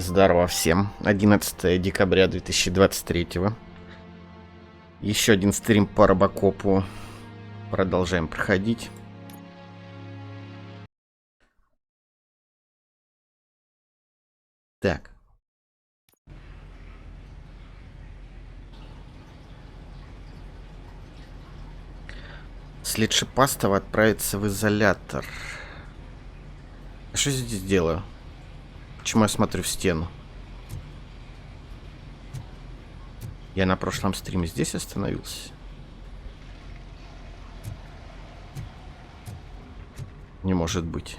Здорово всем. 11 декабря 2023. Еще один стрим по Робокопу. Продолжаем проходить. Так. След Шипастого отправится в изолятор. А что я здесь делаю? Почему я смотрю в стену? Я на прошлом стриме здесь остановился? Не может быть.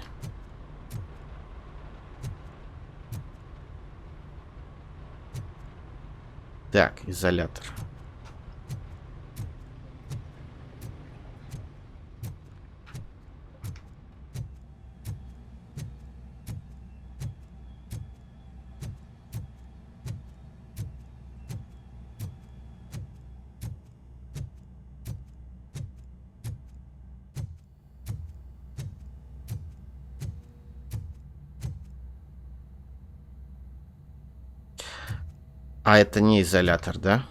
Так, изолятор. А это не изолятор, да?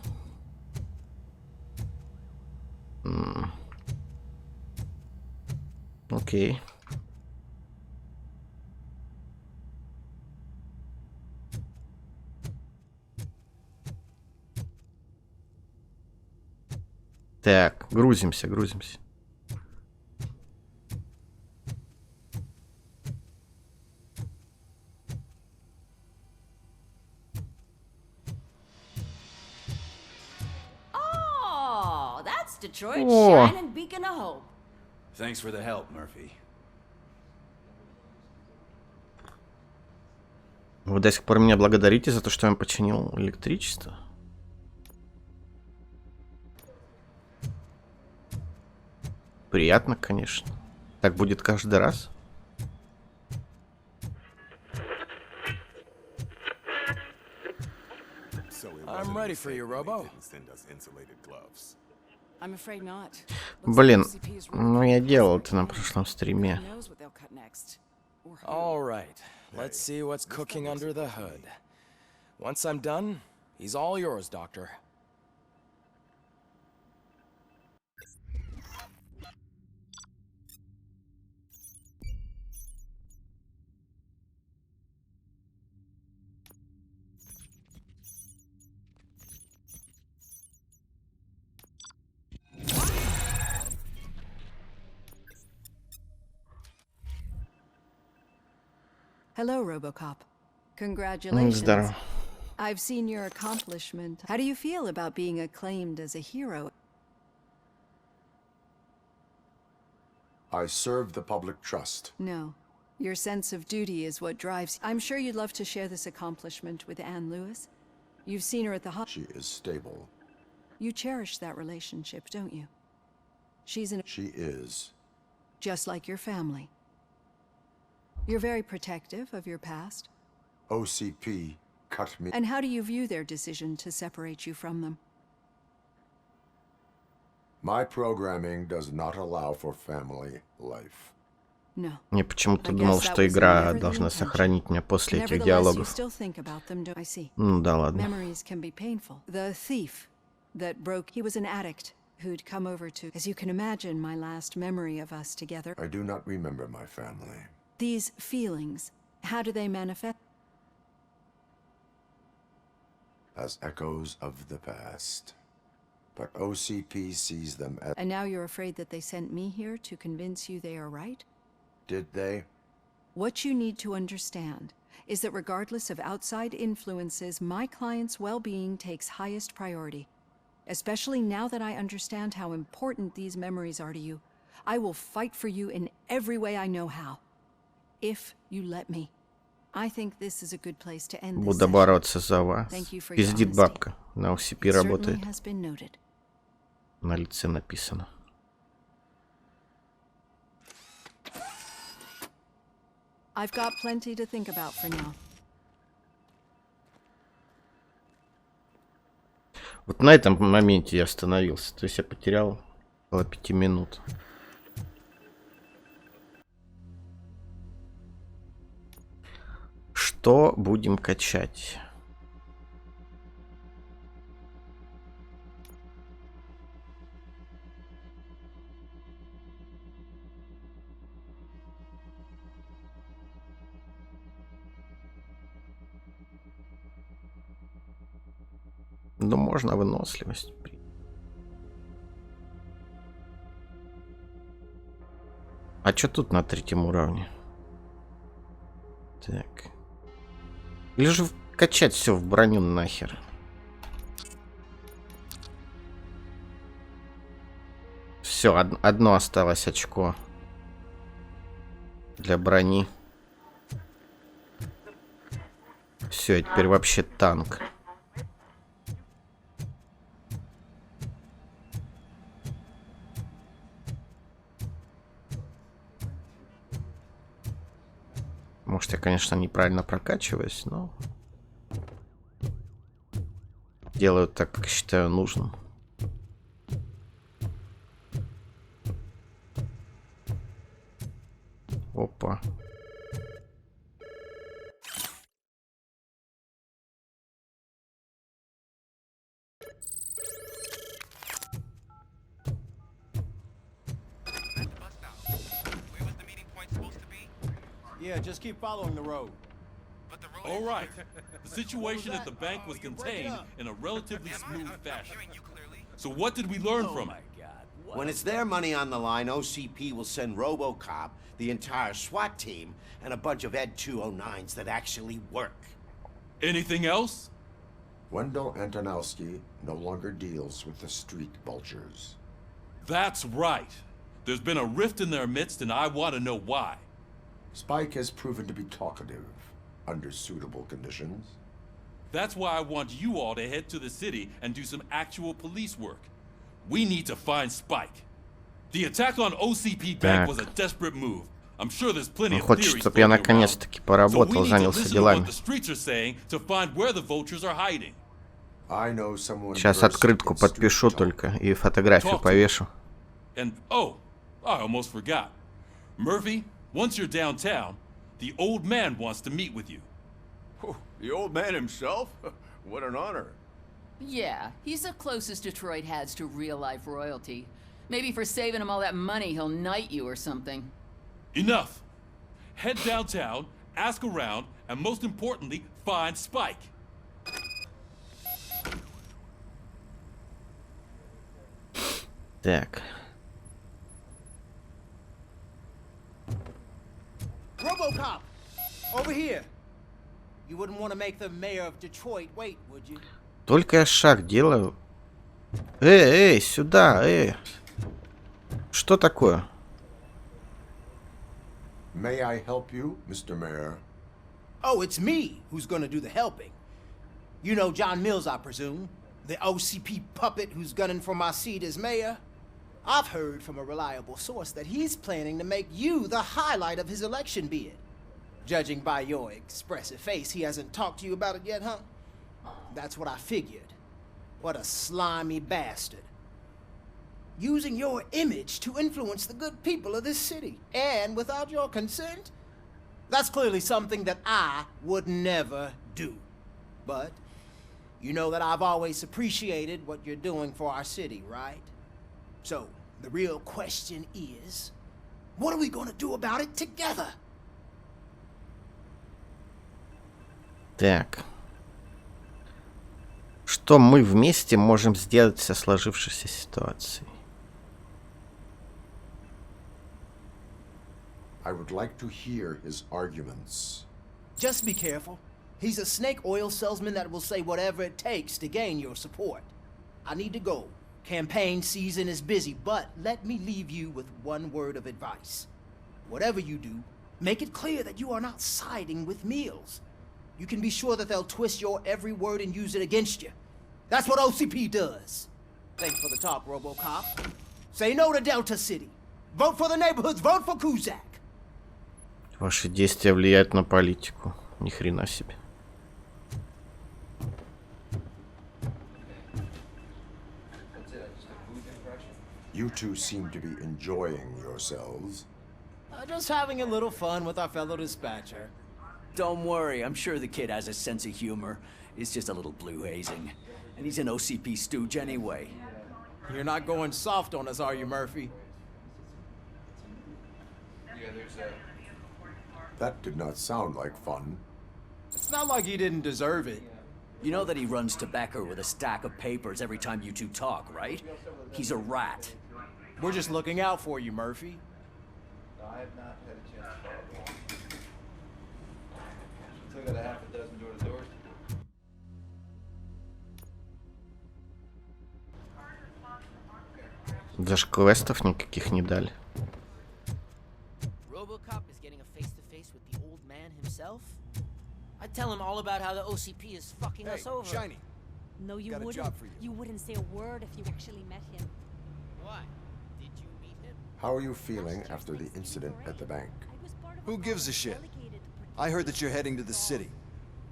Окей. Так, грузимся. Oh, that's Detroit's О. shining beacon of hope. Thanks for the help, Murphy. Вы до сих пор меня благодарите за то, что я вам починил электричество? Приятно, конечно. Так будет каждый раз. I'm ready for you, Robo. I'm afraid not. Блин, ну я делал это на прошлом стриме. Knows what they'll cut next. Or who. All right, let's see what's cooking under the hood. Once I'm done, he's all yours, Doctor. Hello, Robocop. Congratulations. Здорово. I've seen your accomplishment. How do you feel about being acclaimed as a hero? I serve the public trust. No. Your sense of duty is what drives. I'm sure you'd love to share this accomplishment with Anne Lewis. You've seen her at the She is stable. You cherish that relationship, don't you? She's an She is. just like your family. You're very protective of your past. OCP cut me. And how do you view their decision to separate you from them? My programming does not allow for family life. No. Мне почему-то I думал, guess that что was игра never the должна intention. сохранить меня после этих Nevertheless, you диалогов. still think about them, don't I see? Ну да ладно. Memories can be painful. The thief that broke, he was an addict who'd come over to, as you can imagine, my last memory of us together. I do not remember my family. These feelings, how do they manifest? As echoes of the past. But OCP sees them as... And now you're afraid that they sent me here to convince you they are right? Did they? What you need to understand is that regardless of outside influences, my client's well-being takes highest priority. Especially now that I understand how important these memories are to you. I will fight for you in every way I know how. If you let me. I think this is a good place to end this Буду session. бороться за вас. Thank you for your Пиздит honesty. бабка. На OCP It certainly работает. has been noted. На лице написано. I've got plenty to think about for now. Вот на этом моменте я остановился. То есть я потерял около 5 минут. Что будем качать? Ну, можно выносливость. А что тут на 3-м уровне? Так. Или же качать все в броню нахер? Все, одно осталось очко для брони. Все, я теперь вообще танк. Может, я, конечно, неправильно прокачиваюсь, но делаю так, как считаю нужным. Опа. Yeah, just keep following the road. All right. The situation at the bank was contained in a relatively smooth fashion. So what did we learn from it? When it's their money on the line, OCP will send Robocop, the entire SWAT team, and a bunch of Ed 209s that actually work. Anything else? Wendell Antonowski no longer deals with the street vultures. That's right. There's been a rift in their midst, and I want to know why. Spike has proven to be talkative under suitable conditions. That's why I want you all to head to the city and do some actual police work. We need to find Spike. The attack on OCP Bank was a desperate move. I'm sure there's plenty of Хочет, theories чтобы я floating наконец-таки around. So we поработал, need to занялся listen to делами. what the streets are saying to find where the vultures are hiding. I know someone Сейчас versed открытку in street подпишу talk. только и фотографию повешу. And oh, I almost forgot. Murphy, once you're downtown, the old man wants to meet with you. Oh, the old man himself? What an honor. Yeah, he's the closest Detroit has to real-life royalty. Maybe for saving him all that money, he'll knight you or something. Enough. Head downtown, ask around, and most importantly, find Spike. Так. Robocop! Over here! You wouldn't want to make the mayor of Detroit wait, would you? Только я шаг делаю. Эй, сюда, эй. Что такое? May I help you, Mr. Mayor? Oh, it's me who's gonna do the helping. You know John Mills, I presume? The OCP puppet who's gunning for my seat as mayor? I've heard from a reliable source that he's planning to make you the highlight of his election bid. Judging by your expressive face, he hasn't talked to you about it yet, huh? That's what I figured. What a slimy bastard. Using your image to influence the good people of this city, and without your consent? That's clearly something that I would never do. But you know that I've always appreciated what you're doing for our city, right? So, the real question is, what are we gonna do about it together? Так. Что мы вместе можем сделать со сложившейся ситуацией? I would like to hear his arguments. Just be careful. He's a snake oil salesman that will say whatever it takes to gain your support. I need to go. Campaign season is busy, but let me leave you with one word of advice. Whatever you do, make it clear that you are not siding with Mills. You can be sure that they'll twist your every word and use it against you. That's what OCP does. Thanks for the talk, Robocop. Say no to Delta City. Vote for the neighborhoods. Vote for Kuzak. Ваши действия влияют на политику. Ни хрена себе. You two seem to be enjoying yourselves. Just having a little fun with our fellow dispatcher. Don't worry, I'm sure the kid has a sense of humor. It's just a little blue hazing. And he's an OCP stooge anyway. You're not going soft on us, are you, Murphy? That did not sound like fun. It's not like he didn't deserve it. You know that he runs tobacco with a stack of papers every time you two talk, right? He's a rat. We're just looking out for you, Murphy. I have not had a chance to follow along. Still got a half a dozen door-to-doors to do. Даже квестов никаких не дали. Robocop is getting a face-to-face with the old man himself? I'd tell him all about how the OCP is fucking us over. Shiny. No, you Got a wouldn't. job for you. You wouldn't say a word if you actually met him. Why? Did you meet him? How are you feeling after the incident at the bank? I was part of Who a gives a group shit? delegated to protect I heard that you're heading to the city.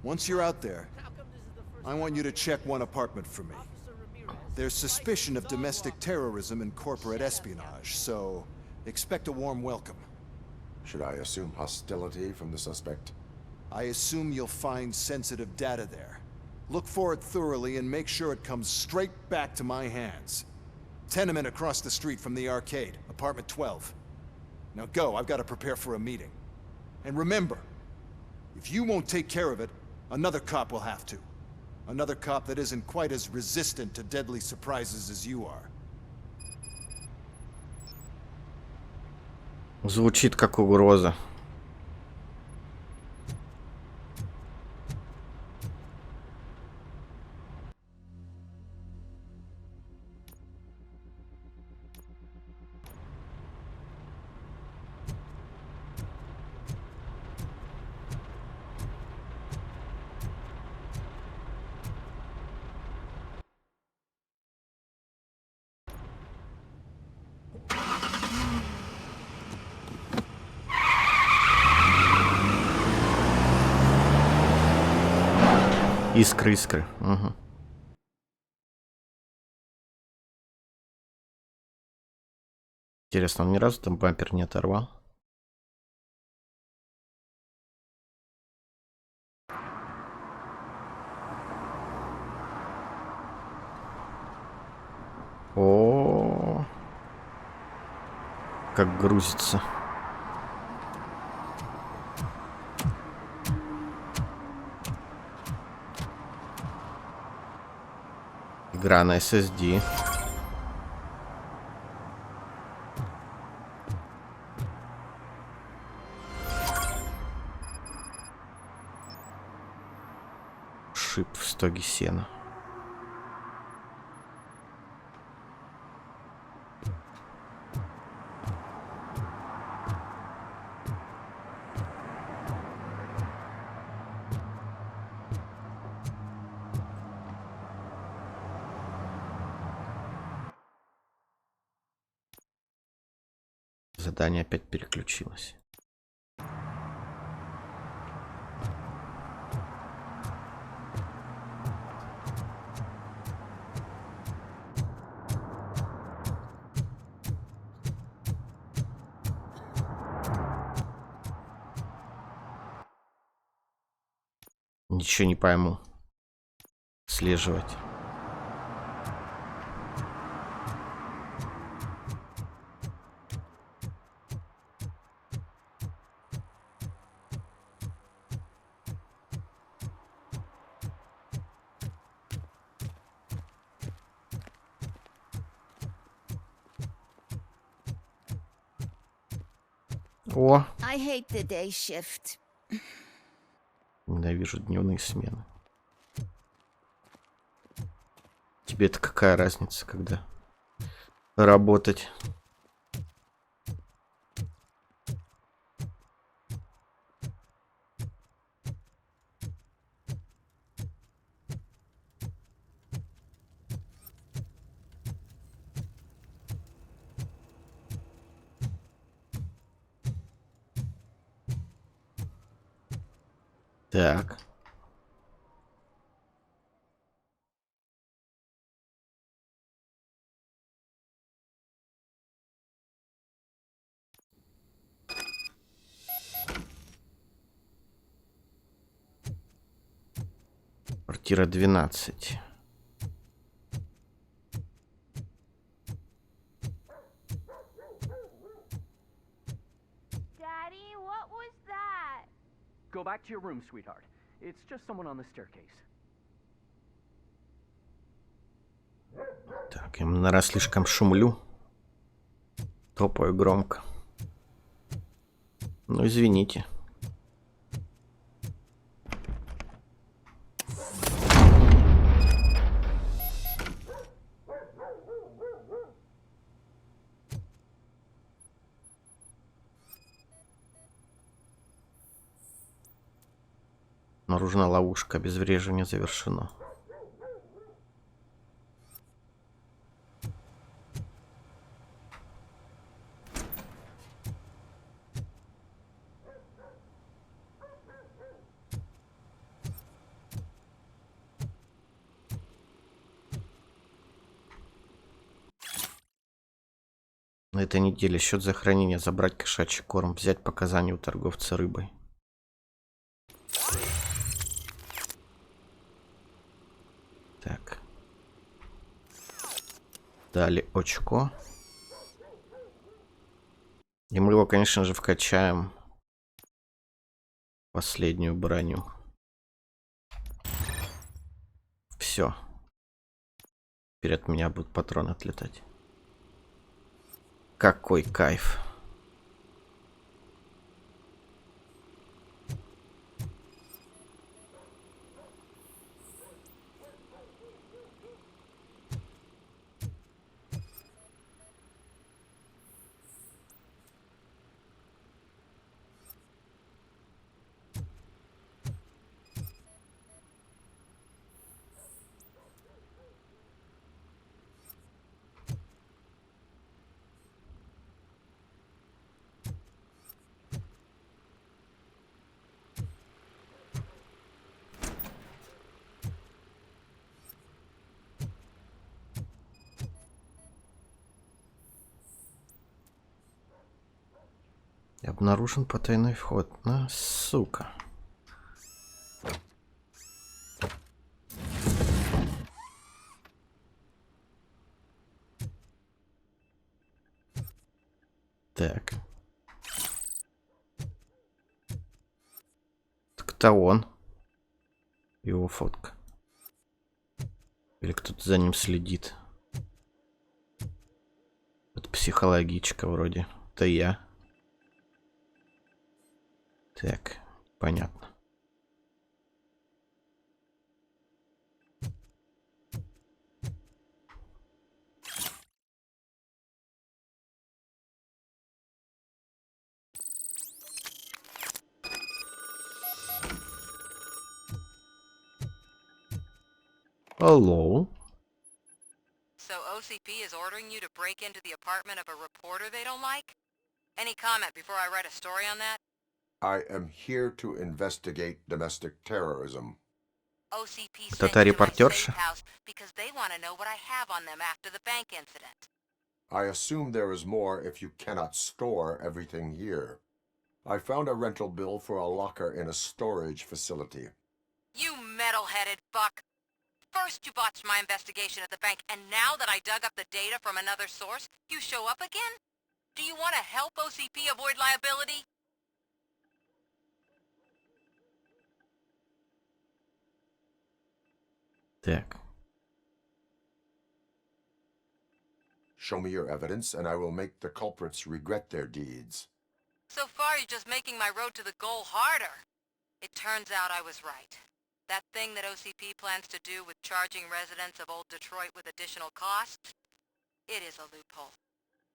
Once you're out there, How come this is the first I want you to check one apartment for me. Officer Ramirez? There's suspicion of domestic terrorism and corporate espionage, so expect a warm welcome. Should I assume hostility from the suspect? I assume you'll find sensitive data there. Look for it thoroughly and make sure it comes straight back to my hands. Tenement across the street from the arcade, apartment 12. Now go, I've got to prepare for a meeting. And remember, if you won't take care of it, another cop will have to. Another cop that isn't quite as resistant to deadly surprises as you are. Звучит как угроза. Искры, искры. Угу. Интересно, он ни разу там бампер не оторвал? О, как грузится. Игра на SSD. Шип в стоге сена. Задание опять переключилось. Ничего не пойму. Слеживать. О, I hate the day shift. ненавижу дневные смены. Тебе-то какая разница, когда работать? Так. квартира 12. Daddy, what was that? Go back to your room, sweetheart. It's just someone on the staircase. Так, я, наверное, слишком шумлю. Топаю громко. Ну, извините. Обнаружена ловушка. Обезвреживание завершено. На этой неделе счет за хранение, забрать кошачий корм, взять показания у торговца рыбой. Так. Дали очко. И мы его, конечно же, вкачаем. Последнюю броню. Все. Теперь от меня будут патроны отлетать. Какой кайф. Обнаружен потайной вход. На, сука. Так. Так это он. Его фотка. Или кто-то за ним следит. Это психологичка вроде. Это я. Так, понятно. Hello. So OCP is ordering you to break into the apartment of a reporter they don't like? Any comment before I write a story on that? I am here to investigate domestic terrorism. OCP Это sent та you to my safe репортерша? house because they want to know what I have on them after the bank incident. I assume there is more if you cannot store everything here. I found a rental bill for a locker in a storage facility. You metal-headed fuck. First you botched my investigation at the bank, and now that I dug up the data from another source, you show up again? Do you want to help OCP avoid liability? Так. Show me your evidence, and I will make the culprits regret their deeds. So far you're just making my road to the goal harder. It turns out I was right. That thing that OCP plans to do with charging residents of Old Detroit with additional costs? It is a loophole.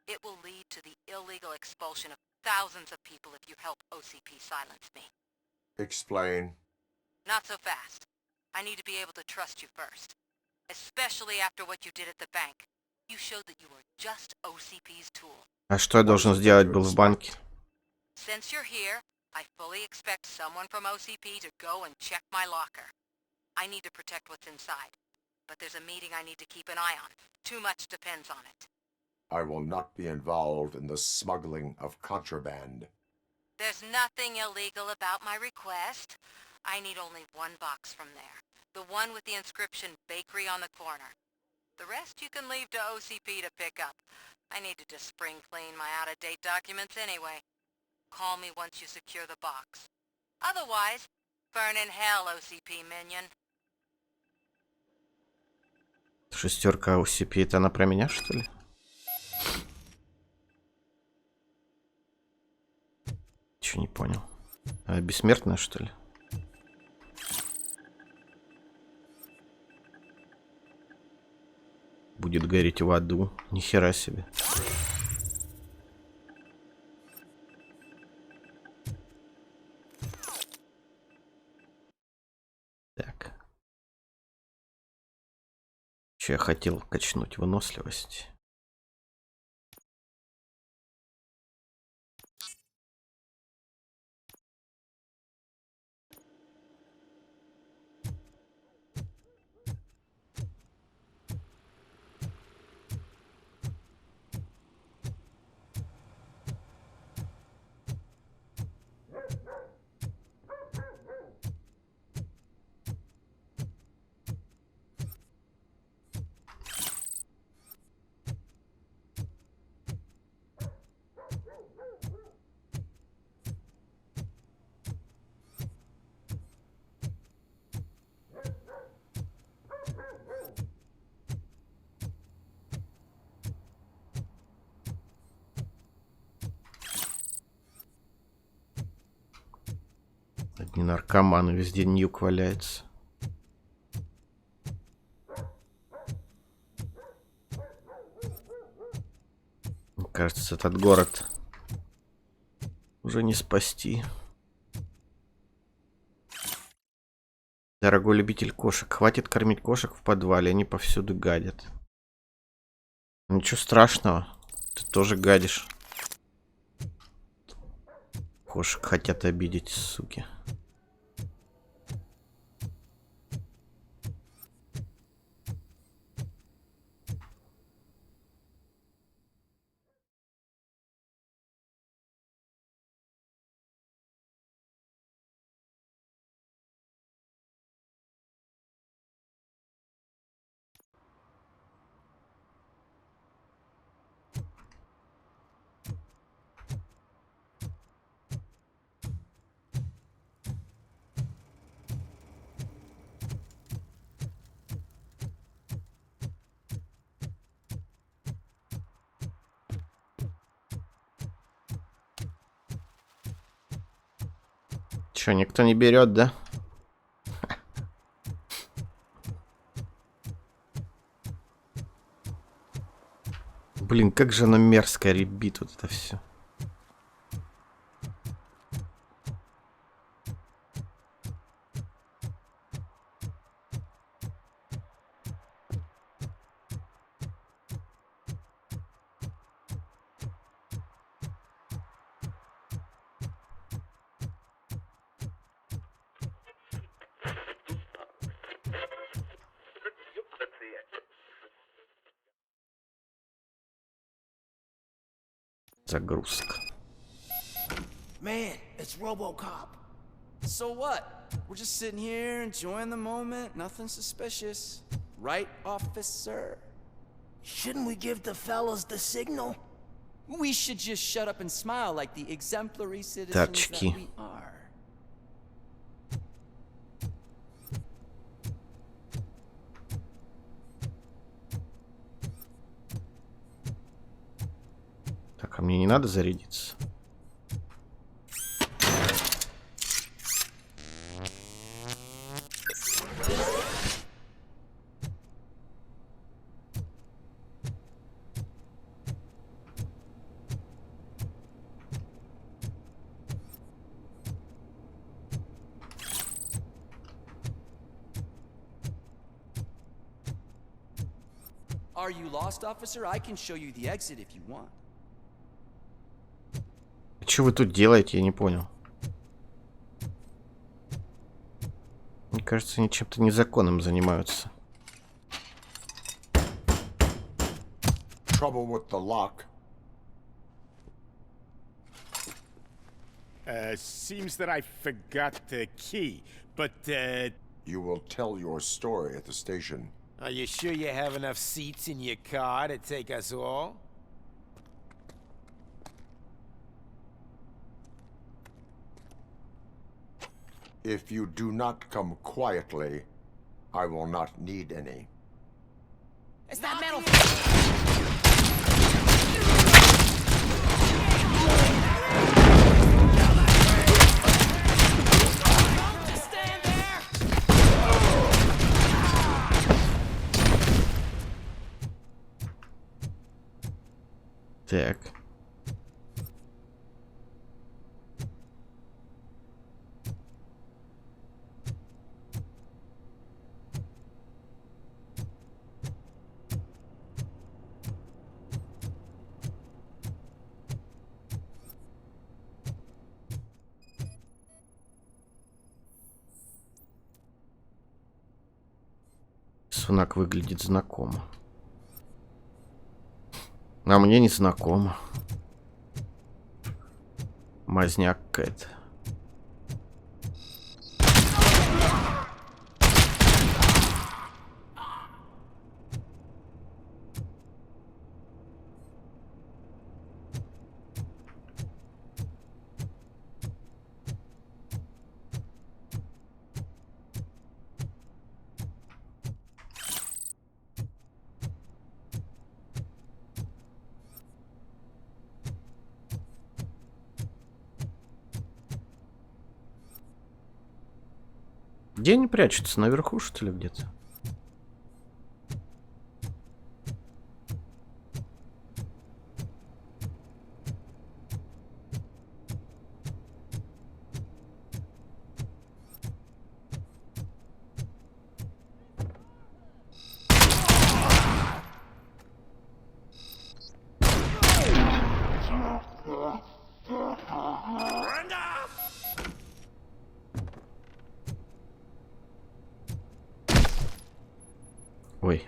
It will lead to the illegal expulsion of thousands of people if you help OCP silence me. Explain. Not so fast. I need to be able to trust you first. Especially after what you did at the bank. You showed that you were just OCP's tool. А что я должен сделать был в банке? Since you're here, I fully expect someone from OCP to go and check my locker. I need to protect what's inside. But there's a meeting I need to keep an eye on. Too much depends on it. I will not be involved in the smuggling of contraband. There's nothing illegal about my request. I need only one box from there. The one with the inscription Bakery on the corner. The rest you can leave to OCP to pick up. I need to just spring clean my out-of-date documents anyway. Call me once you secure the box. Otherwise, burn in hell, OCP minion. Шестерка OCP, это она про меня, что ли? Чё не понял. А, бессмертная, что ли? Будет гореть в аду. Нихера себе. Так. Че я хотел качнуть? Выносливость. Одни наркоманы, везде нюк валяется. Мне кажется, этот город уже не спасти. Дорогой любитель кошек, хватит кормить кошек в подвале, они повсюду гадят. Ничего страшного, ты тоже гадишь. Кошек хотят обидеть, суки. Че, никто не берет, да? Блин, как же оно мерзко ребит вот это все. Загрузка. Man, it's Robocop. So what? We're just sitting here enjoying the moment, nothing suspicious. Right, officer? Shouldn't we give the fellas the signal? We should just shut up and smile like the exemplary citizens Тачки. that we are. Так, а мне не надо зарядиться? Are you lost, officer? I can show you the exit if you want. Что вы тут делаете, я не понял. Мне кажется, они чем-то незаконным занимаются. Trouble with the lock. Seems that I forgot the key, but You will tell your story at the station. Are you sure you have enough seats in your car to take us all? If you do not come quietly, I will not need any. It's that metal. Just stand there. Так. Сунак выглядит знакомо. А мне не знакомо. Мазняк Кэт. Где они прячутся? Наверху, что ли, где-то? Ой.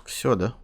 Все, да?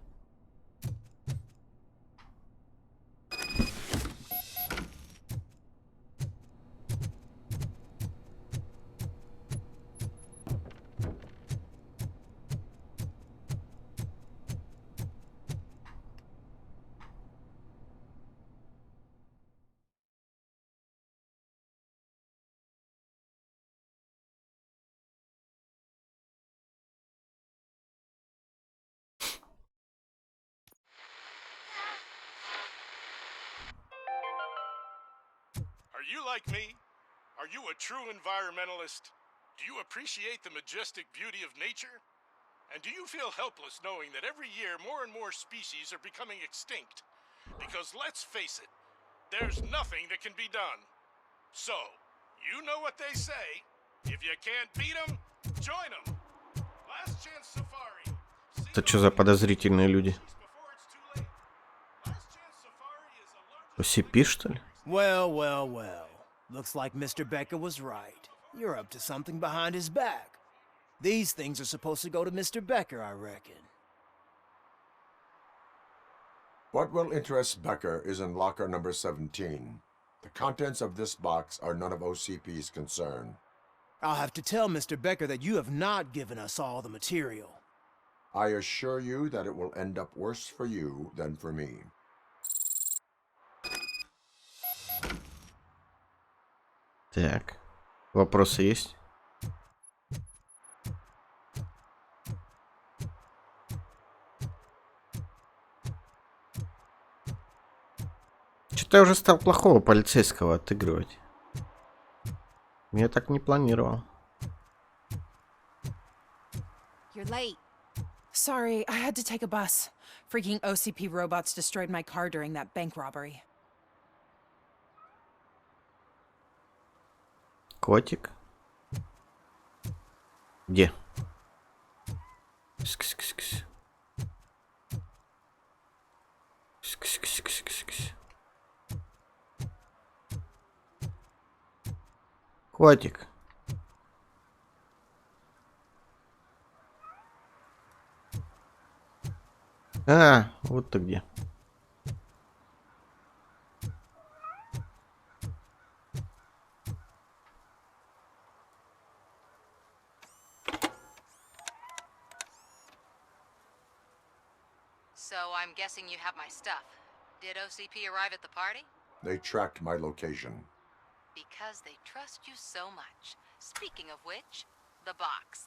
Are you like me? Are you a true environmentalist? Do you appreciate the majestic beauty of nature? And do you feel helpless knowing that every year more and more species are becoming extinct? Because let's face it, there's nothing that can be done. So, you know what they say. If you can't beat them, join them. Last chance safari. Это что за подозрительные люди? OCP, что ли? Well, well, well. Looks like Mr. Becker was right. You're up to something behind his back. These things are supposed to go to Mr. Becker, I reckon. What will interest Becker is in locker number 17. The contents of this box are none of OCP's concern. I'll have to tell Mr. Becker that you have not given us all the material. I assure you that it will end up worse for you than for me. Так, вопросы есть? Что-то я уже стал плохого полицейского отыгрывать. Я так не планировал. You're late. Sorry, I had to take a bus. Freaking OCP robots destroyed my car during that bank robbery. Котик? Где? Кс-кс-кс-кс. Кс-кс-кс-кс-кс. Котик. А, вот ты где. So I'm guessing you have my stuff. Did OCP arrive at the party? They tracked my location. Because they trust you so much. Speaking of which, the box.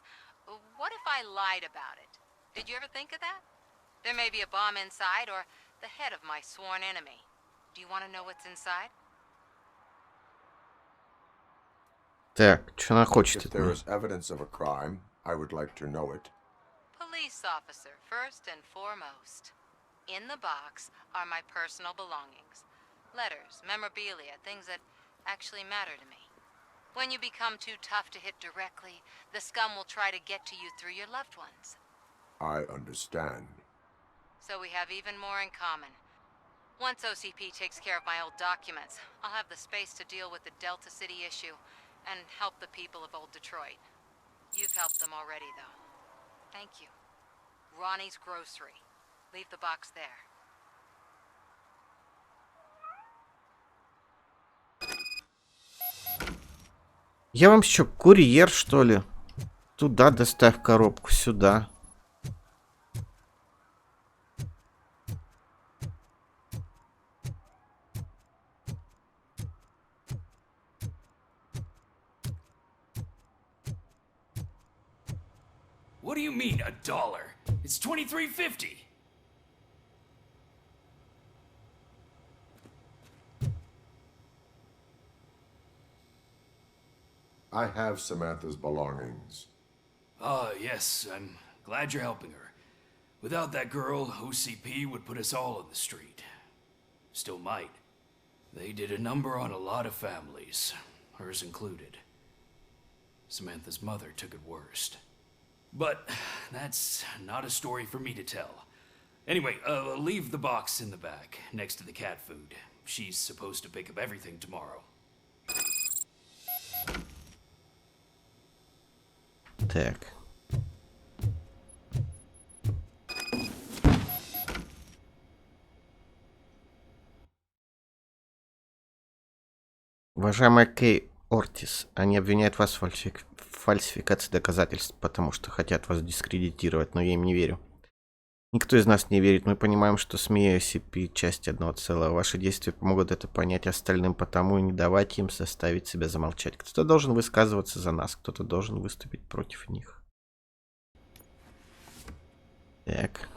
What if I lied about it? Did you ever think of that? There may be a bomb inside or the head of my sworn enemy. Do you want to know what's inside? Так, что она хочет If от there меня? is evidence of a crime, I would like to know it. Police officer, first and foremost. In the box are my personal belongings. Letters, memorabilia, things that actually matter to me. When you become too tough to hit directly, the scum will try to get to you through your loved ones. I understand. So we have even more in common. Once OCP takes care of my old documents, I'll have the space to deal with the Delta City issue and help the people of Old Detroit. You've helped them already, though. Thank you. Ronnie's Grocery. Leave the box there. Я вам что, курьер, что ли? Туда доставь коробку, сюда. What do you mean, $1? It's $23.50. I have Samantha's belongings. Ah, yes, I'm glad you're helping her. Without that girl, OCP would put us all on the street. Still might. They did a number on a lot of families, hers included. Samantha's mother took it worst. But that's not a story for me to tell. Anyway, leave the box in the back, next to the cat food. She's supposed to pick up everything tomorrow. Так. Уважаемая Кей Ортис, они обвиняют вас в фальсификации доказательств, потому что хотят вас дискредитировать, но я им не верю. Никто из нас не верит. Мы понимаем, что СМИ и OCP — часть одного целого. Ваши действия помогут это понять остальным, потому и не давайте им заставить себя замолчать. Кто-то должен высказываться за нас, кто-то должен выступить против них. Так.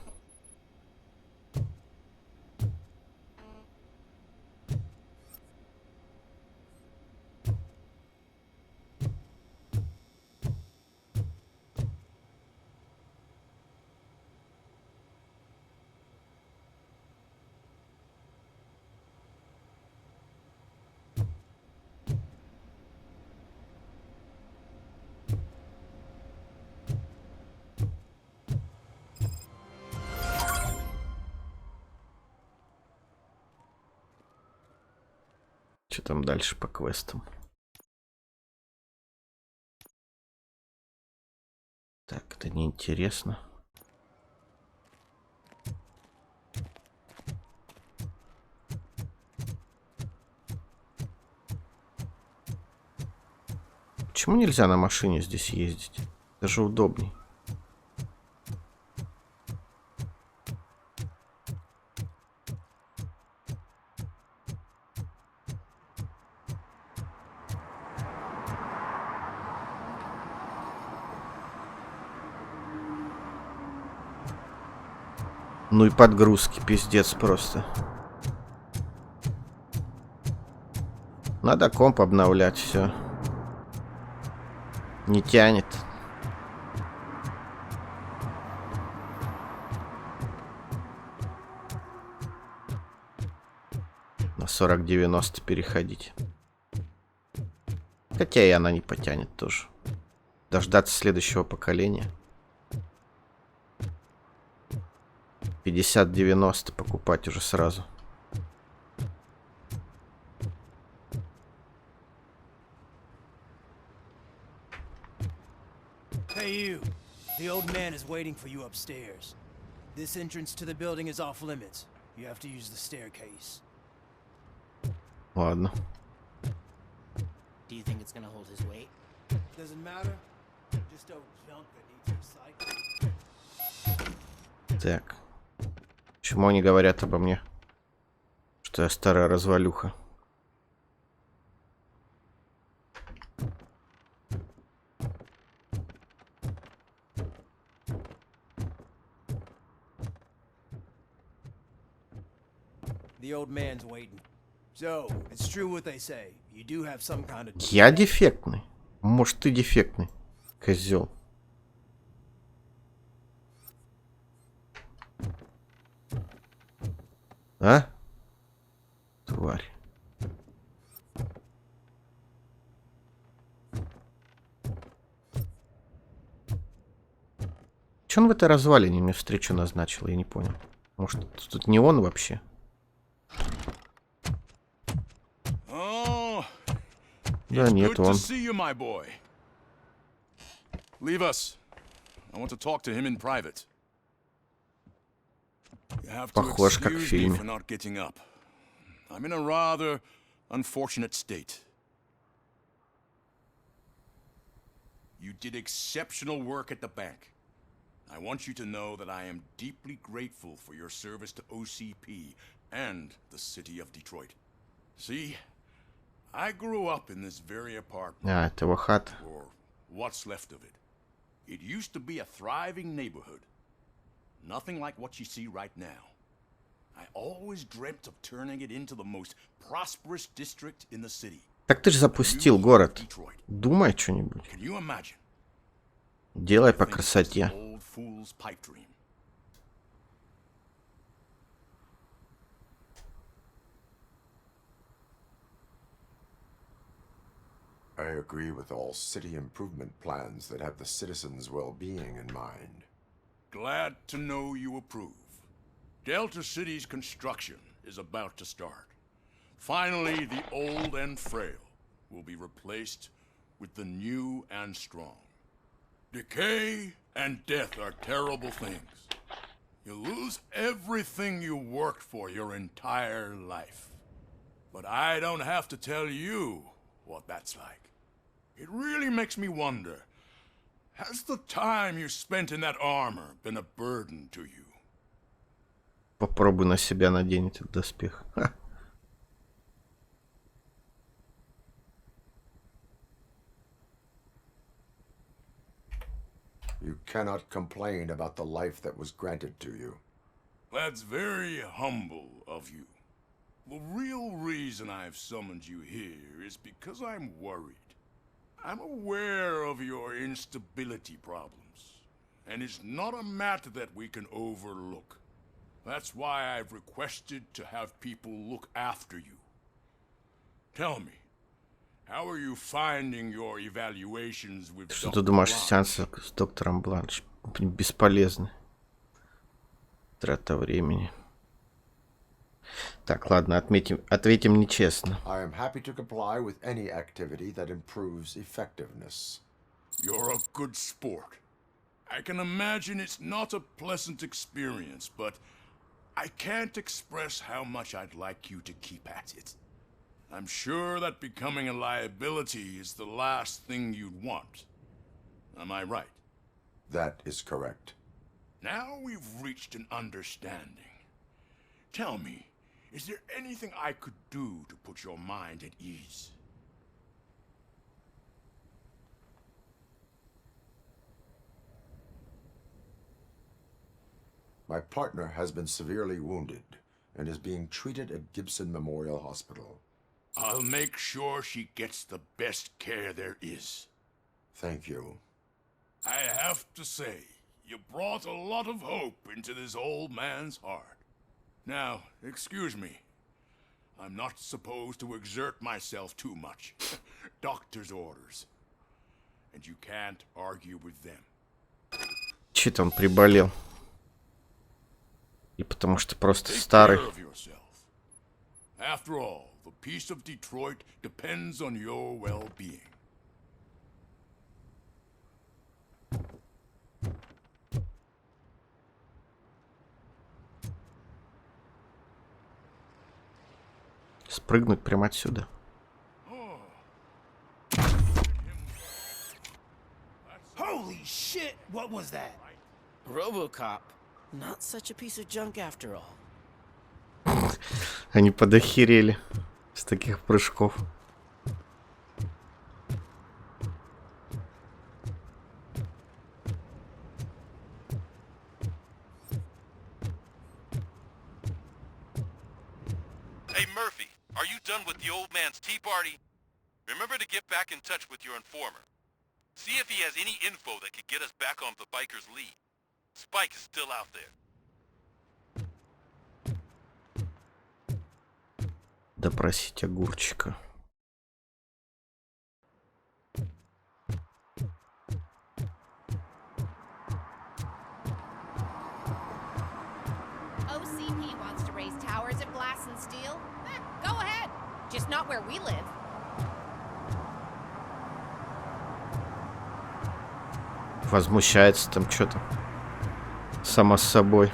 Что там дальше по квестам? Так, это неинтересно. Почему нельзя на машине здесь ездить? Это же удобней. Ну и подгрузки, пиздец просто. Надо комп обновлять, все. Не тянет. 40-90 переходить. Хотя и она не потянет тоже. Дождаться следующего поколения. 50-90 покупать уже сразу. Hey you, the old man is waiting for you upstairs. This entrance to the building is off limits. You have to use the staircase. Ладно. Do you think it's gonna hold his weight? Doesn't matter. Just old junk that needs recycling. Так. Почему они говорят обо мне? Что я старая развалюха. The old man's waiting. So, it's true what they say. You do have some kind of... Я дефектный. Может, ты дефектный, козел. А? Тварь. Че он в этой развалине мне встречу назначил, я не понял. Может, тут не он вообще? Да нет, он. Leave us. I want to talk to him in private. You have to Похож, как в excuse me фильме. for not getting up. I'm in a rather unfortunate state. You did exceptional work at the bank. I want you to know that I am deeply grateful for your service to OCP and the city of Detroit. See, I grew up in this very apartment. А, это его хата. Or what's left of it. It used to be a thriving neighborhood. Nothing like what you see right now. I always dreamt of turning it into the most prosperous district in the city. Так ты же запустил город. Думай что-нибудь. Can you imagine? Делай по красоте. Old fool's pipe dream. I agree with all city improvement plans that have the citizens' well-being in mind. Glad to know you approve. Delta City's construction is about to start. Finally, the old and frail will be replaced with the new and strong. Decay and death are terrible things. You lose everything you worked for your entire life. But I don't have to tell you what that's like. It really makes me wonder, has the time you spent in that armor been a burden to you? Попробуй на себя надень этот доспех. Ха. You cannot complain about the life that was granted to you. That's very humble of you. The real reason I've summoned you here is because I'm worried. I'm aware of your instability problems, and it's not a matter that we can overlook. That's why I've requested to have people look after you. Tell me, how are you finding your evaluations with Что ты думаешь, сеансы с доктором Бланш бесполезны? Трата времени. Так, ладно, ответим нечестно. I am happy to comply with any activity that improves effectiveness. You're a good sport. I can imagine it's not a pleasant experience, but I can't express how much I'd like you to keep at it. I'm sure that becoming a liability is the last thing you'd want. Am I right? That is correct. Now we've reached an understanding. Tell me, is there anything I could do to put your mind at ease? My partner has been severely wounded and is being treated at Gibson Memorial Hospital. I'll make sure she gets the best care there is. Thank you. I have to say, you brought a lot of hope into this old man's heart. Now, excuse me. I'm not supposed to exert myself too much. Doctor's orders. And you can't argue with them. Чё-то он приболел. И потому что просто старый. After all, the peace of Detroit depends on your well-being. Спрыгнуть прямо отсюда. Holy shit, what was that? Robocop. Not such a piece of junk after all. Они подохерели с таких прыжков. Hey Murphy, are you done with the old man's tea party? Remember to get back in touch with your informer. See if he has any info that could get us back on the biker's lead. Spike is still out there. Допросить огурчика. OCP wants to raise towers of glass and steel? Go ahead. Just not where we live. Возмущается там что-то. Само с собой.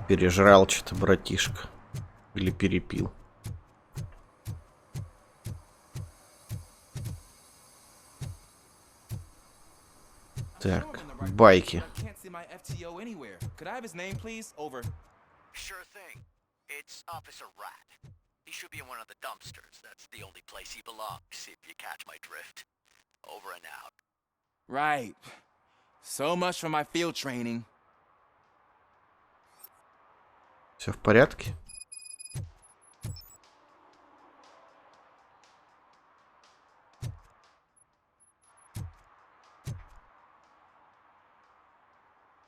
Пережрал что-то братишка. Или перепил. Так, байки. Could I have his name, please? Over. Sure thing. It's Officer Rat. He should be in one of the dumpsters. That's the only place he belongs, if you catch my drift. Over and out. Right. So much for my field training. Все в порядке?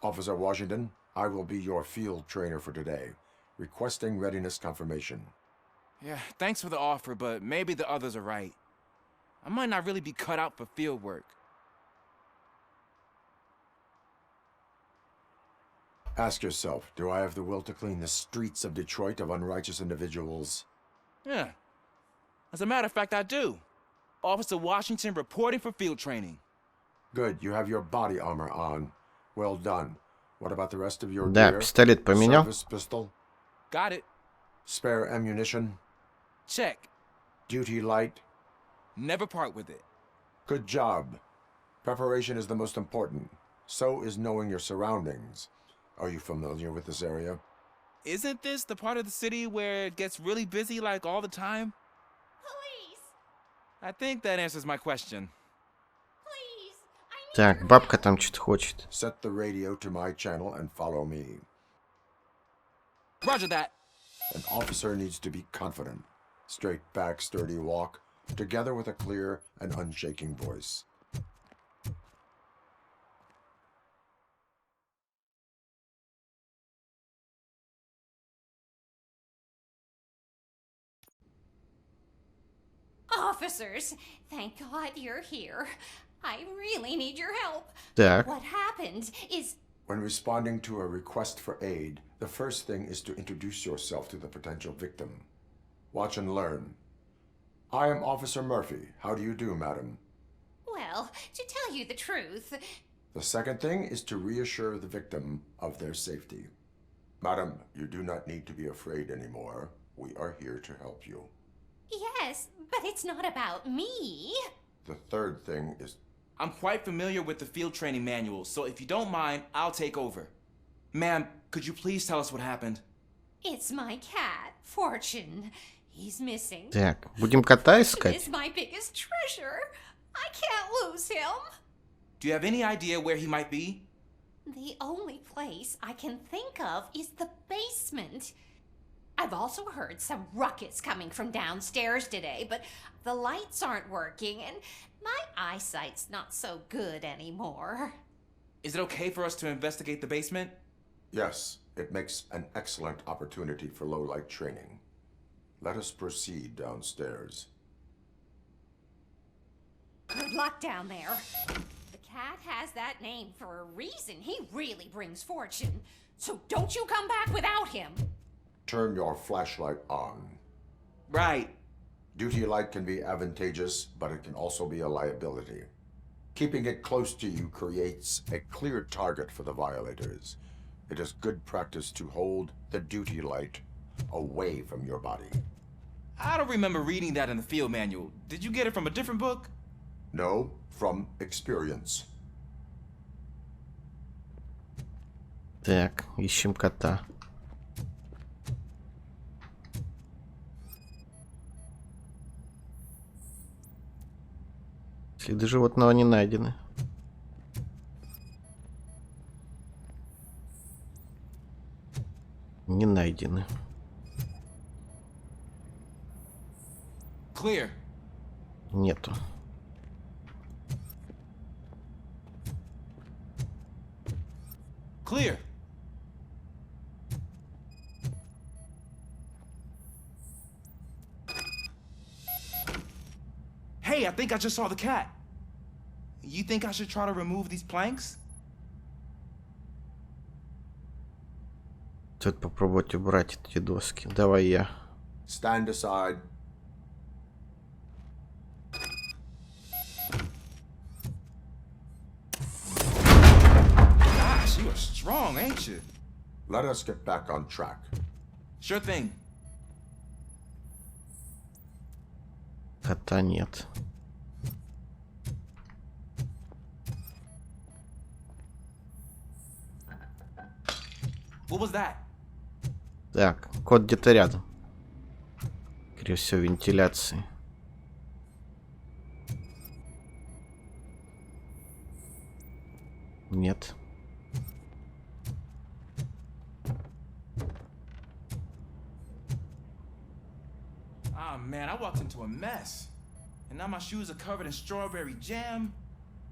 Officer Washington, I will be your field trainer for today. Requesting readiness confirmation. Yeah, thanks for the offer, but maybe the others are right. I might not really be cut out for field work. Ask yourself, do I have the will to clean the streets of Detroit of unrighteous individuals? Yeah. As a matter of fact, I do. Officer Washington reporting for field training. Good, you have your body armor on. Well done. What about the rest of your Да, gear? пистолет поменял. Service pistol? Got it. Spare ammunition? Check. Duty light? Never part with it. Good job. Preparation is the most important. So is knowing your surroundings. Are you familiar with this area? Isn't this the part of the city where it gets really busy like all the time? Police! I think that answers my question. Так, бабка там что-то хочет. Set the radio to my channel and follow me. Roger that. An officer needs to be confident. Straight back, sturdy walk, together with a clear and unshaking voice. Officers, thank God you're here. I really need your help. Так. What happened is... When responding to a request for aid, the first thing is to introduce yourself to the potential victim. Watch and learn. I am Officer Murphy. How do you do, madam? Well, to tell you the truth... The second thing is to reassure the victim of their safety. Madam, you do not need to be afraid anymore. We are here to help you. Yes, but it's not about me. The third thing is... I'm quite familiar with the field training manual, so if you don't mind, I'll take over. Ma'am, could you please tell us what happened? It's my cat, Fortune. He's missing. Так, будем кота искать? He's my biggest treasure. I can't lose him. Do you have any idea where he might be? The only place I can think of is the basement. I've also heard some ruckus coming from downstairs today, but the lights aren't working and my eyesight's not so good anymore. Is it okay for us to investigate the basement? Yes, it makes an excellent opportunity for low-light training. Let us proceed downstairs. Good luck down there. The cat has that name for a reason. He really brings fortune. So don't you come back without him. Turn your flashlight on. Right. Duty light can be advantageous, but it can also be a liability. Keeping it close to you creates a clear target for the violators. It is good practice to hold the duty light away from your body. I don't remember reading that in the field manual. Did you get it from a different book? No, from experience. Так, ищем кота. Следы животного не найдены. Не найдены. Clear. Нету. Clear. Hey, I think I just saw the cat. You think I should try to remove these planks? Стоит попробовать убрать эти доски. Давай я. Stand aside. Gosh, you are strong, ain't you? Let us get back on track. Sure thing. Кота нет. What was that? Так, кот где-то рядом. Скорее всего, вентиляции. Нет. Ah, man, I walked into a mess. And now my shoes are covered in strawberry jam.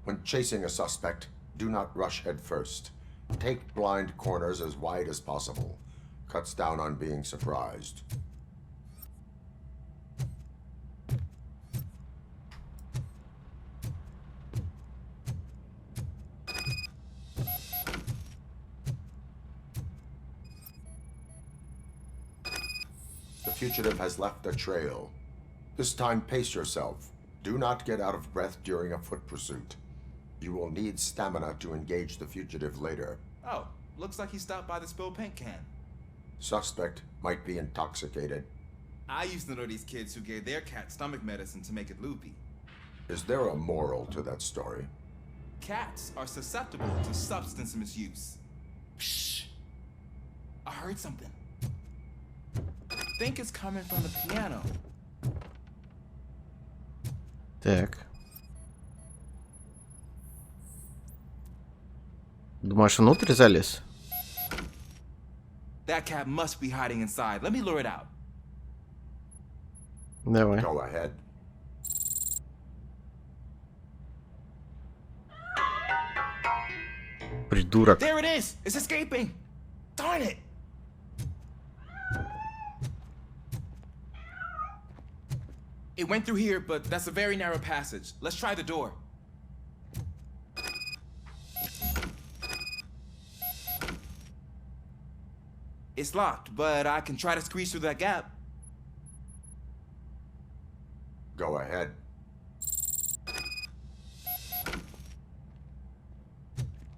When chasing a suspect, do not rush head first. Take blind corners as wide as possible. Cuts down on being surprised. The fugitive has left a trail. This time, pace yourself. Do not get out of breath during a foot pursuit. You will need stamina to engage the fugitive later. Oh, looks like he stopped by the spilled paint can. Suspect might be intoxicated. I used to know these kids who gave their cat stomach medicine to make it loopy. Is there a moral to that story? Cats are susceptible to substance misuse. Shh. I heard something. I think it's coming from the piano. Так. Думаешь, внутрь залез? That cat must be hiding inside. Let me lure it out. Давай. Go ahead. Придурок. There it is! It's escaping! Darn it! It went through here, but that's a very narrow passage. Let's try the door. It's locked, but I can try to squeeze through that gap. Go ahead.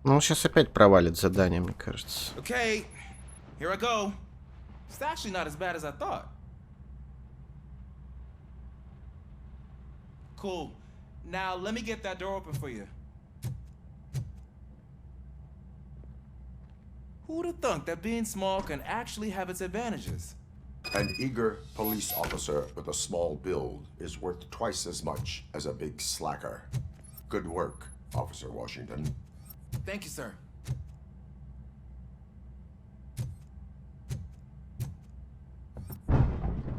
Ну, он сейчас опять провалит задание, мне кажется. Okay, here I go. It's actually not as bad as I thought. Cool. Now let me get that door open for you. Who'd have thunk that being small can actually have its advantages? An eager police officer with a small build is worth twice as much as a big slacker. Good work, Officer Washington. Thank you, sir.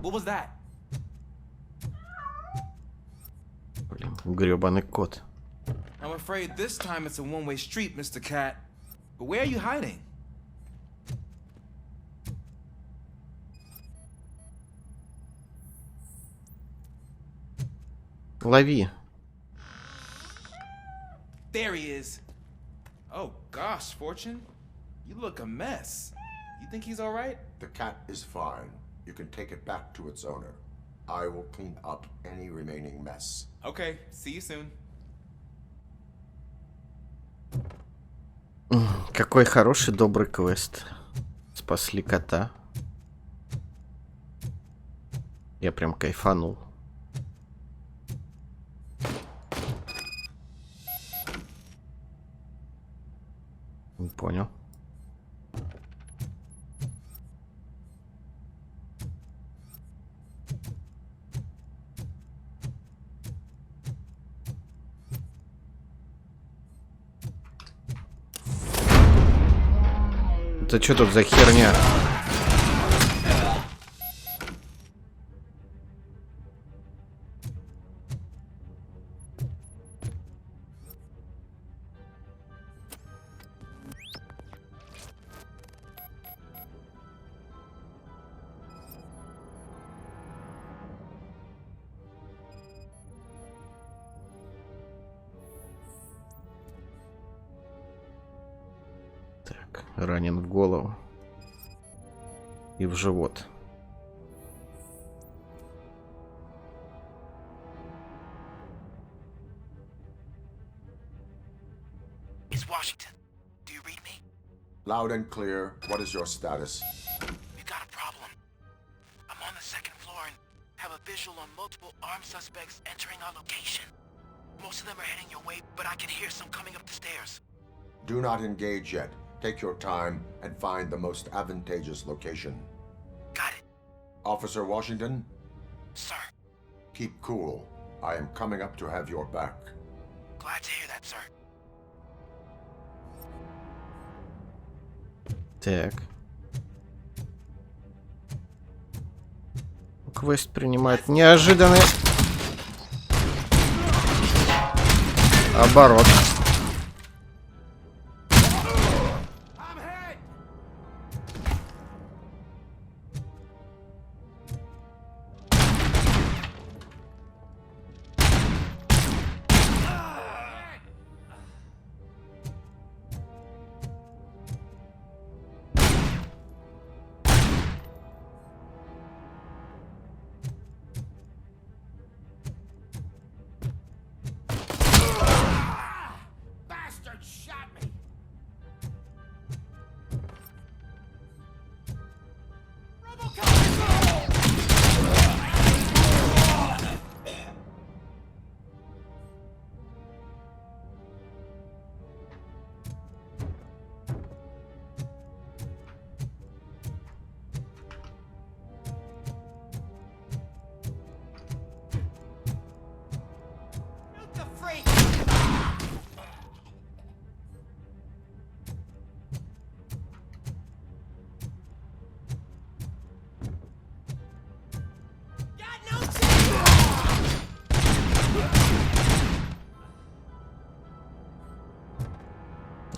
What was that? Блин, грёбаный кот. I'm afraid this time it's a one-way street, Mr. Cat. But where are you hiding? Лови. There he is. Oh gosh, Fortune. You look a mess. You think he's all right? The cat is fine. You can take it back to its owner. I will clean up any remaining mess. Okay, see you soon. Какой хороший, добрый квест. Спасли кота. Я прям кайфанул. Не понял. Это что тут за херня? Так, ранен в голову и в живот. It's Washington. Do you read me? Loud and clear. What is your status? We got a problem. I'm on the second floor and have a visual on multiple armed suspects entering our location. Most of them are heading your way, but I can hear some coming up the stairs. Do not engage yet. Take your time and find the most advantageous location. Got it. Officer Washington? Sir. Keep cool. I am coming up to have your back. Glad to hear that, sir. Так. Квест принимает неожиданный оборот.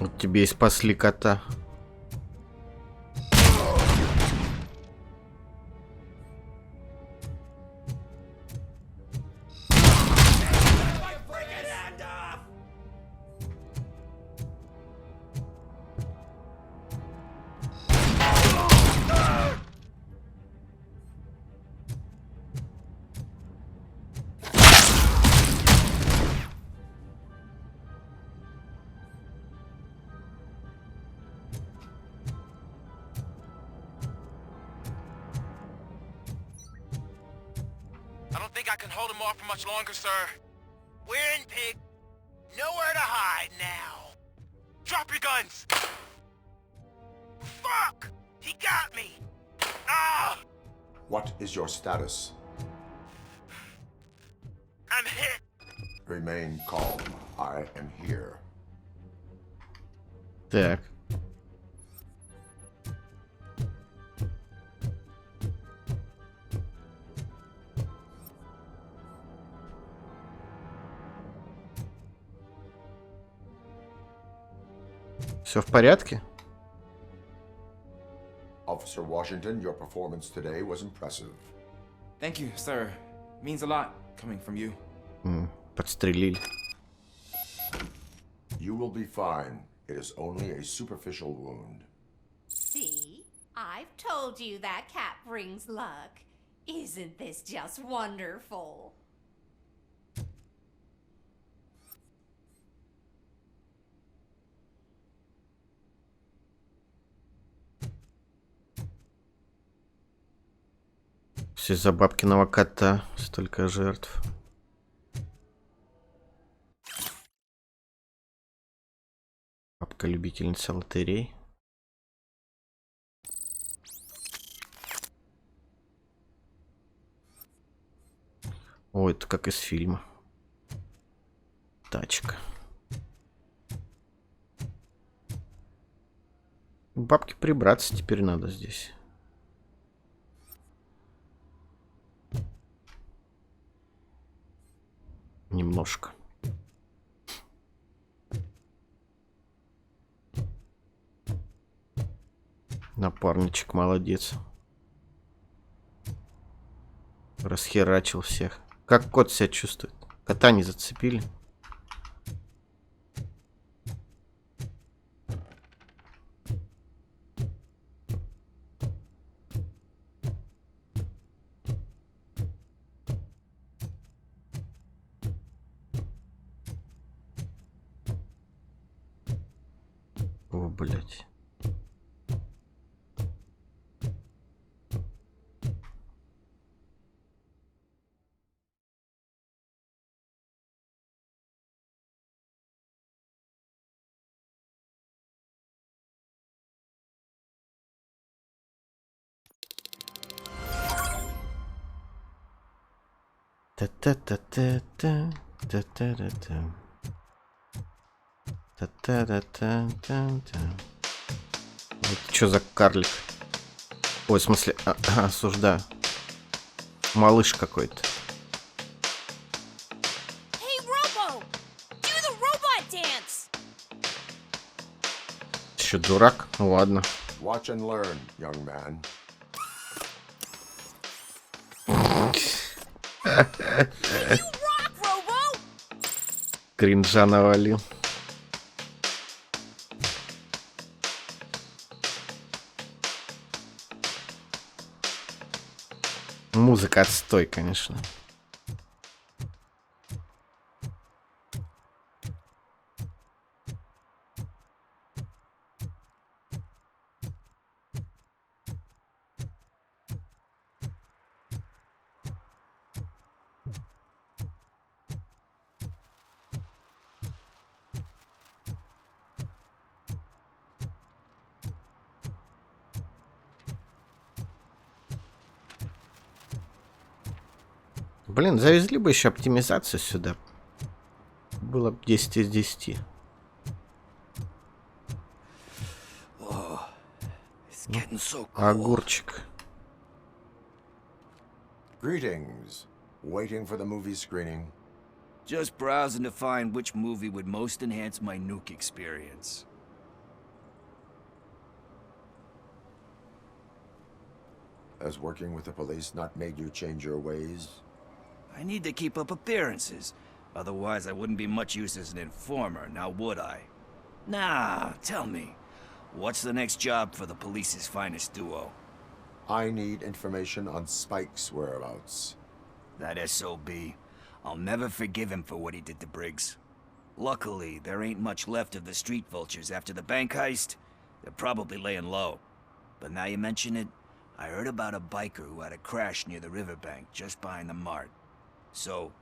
Вот тебе и спасли кота. I can hold him off for much longer, sir. We're in Pig. Nowhere to hide now. Drop your guns! Fuck! He got me! Ah! What is your status? I'm hit! Remain calm. I am here. Так. Все в порядке? Officer Washington, your performance today was impressive. Thank you, sir. Means a lot coming from you. Подстрелили. You will be fine. It is only a superficial wound. See? I've told you that cat brings luck. Isn't this just wonderful? Все из-за бабкиного кота. Столько жертв. Бабка любительница лотерей. О, это как из фильма. Тачка. Бабке прибраться теперь надо здесь. Немножко. Напарничек молодец. Расхерачил всех. Как кот себя чувствует? Кота не зацепили? О, блядь. Та-та-та-та-та, та-та-та-та. Та-та-та-та-та-та. Это что за карлик? Ой, в смысле, осуждаю. Малыш какой-то. Hey, Robo! Do the robot dance! Ты что, дурак? Ну ладно. Watch and learn, young man. Кринжа навалил. Музыка отстой, конечно. Блин, завезли бы еще оптимизацию сюда. Было бы 10 из 10. Огурчик. Greetings. Waiting for the movie screening. Just browsing to find which movie would most enhance my nuke experience. Has working with the police not made you change your ways? I need to keep up appearances. Otherwise, I wouldn't be much use as an informer, now would I? Nah, tell me. What's the next job for the police's finest duo? I need information on Spike's whereabouts. That SOB. I'll never forgive him for what he did to Briggs. Luckily, there ain't much left of the street vultures after the bank heist. They're probably laying low. But now you mention it, I heard about a biker who had a crash near the riverbank just behind the mart. So,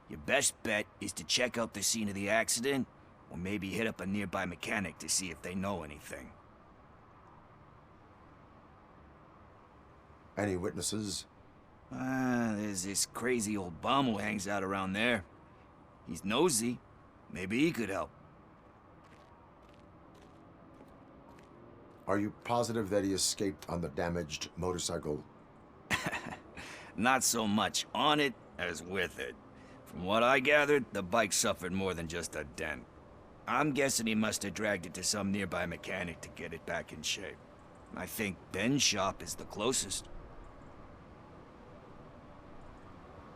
your best bet is to check out the scene of the accident, or maybe hit up a nearby mechanic to see if they know anything. Any witnesses? There's this crazy old bum who hangs out around there. He's nosy. Maybe he could help. Are you positive that he escaped on the damaged motorcycle? Not so much on it as with it. From what I gathered, the bike suffered more than just a dent. I'm guessing he must have dragged it to some nearby mechanic to get it back in shape. I think Ben's shop is the closest.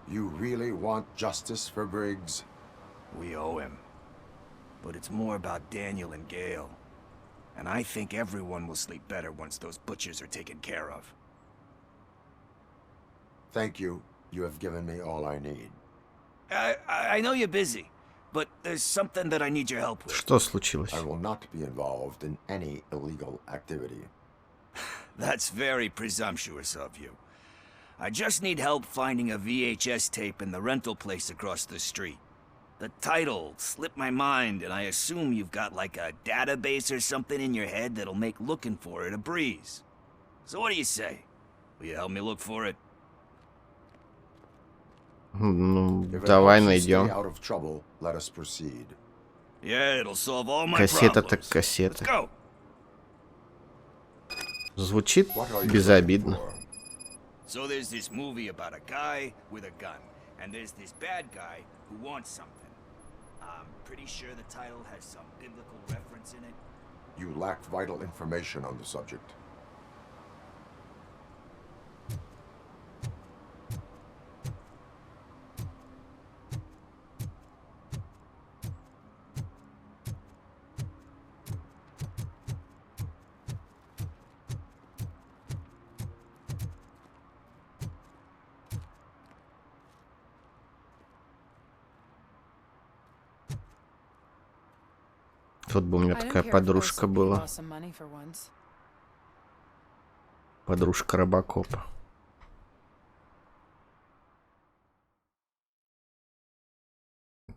You really want justice for Briggs? We owe him. But it's more about Daniel and Gale. And I think everyone will sleep better once those butchers are taken care of. Thank you. You have given me all I need. I know you're busy, but there's something that I need your help with. Что случилось? I will not be involved in any illegal activity. That's very presumptuous of you. I just need help finding a VHS tape in the rental place across the street. The title slipped my mind, and I assume you've got like a database or something in your head that'll make looking for it a breeze. So what do you say? Will you help me look for it? Ну, давай найдем. Out of trouble, let us proceed. Yeah, it'll solve all my Кассета problems. так кассета. Let's go. Звучит безобидно. So there's this movie about a guy with a gun, and there's this bad guy who wants something. I'm pretty sure the title has some biblical reference in it. You lack vital information on the subject. Тут бы у меня такая подружка была. Подружка Робокопа.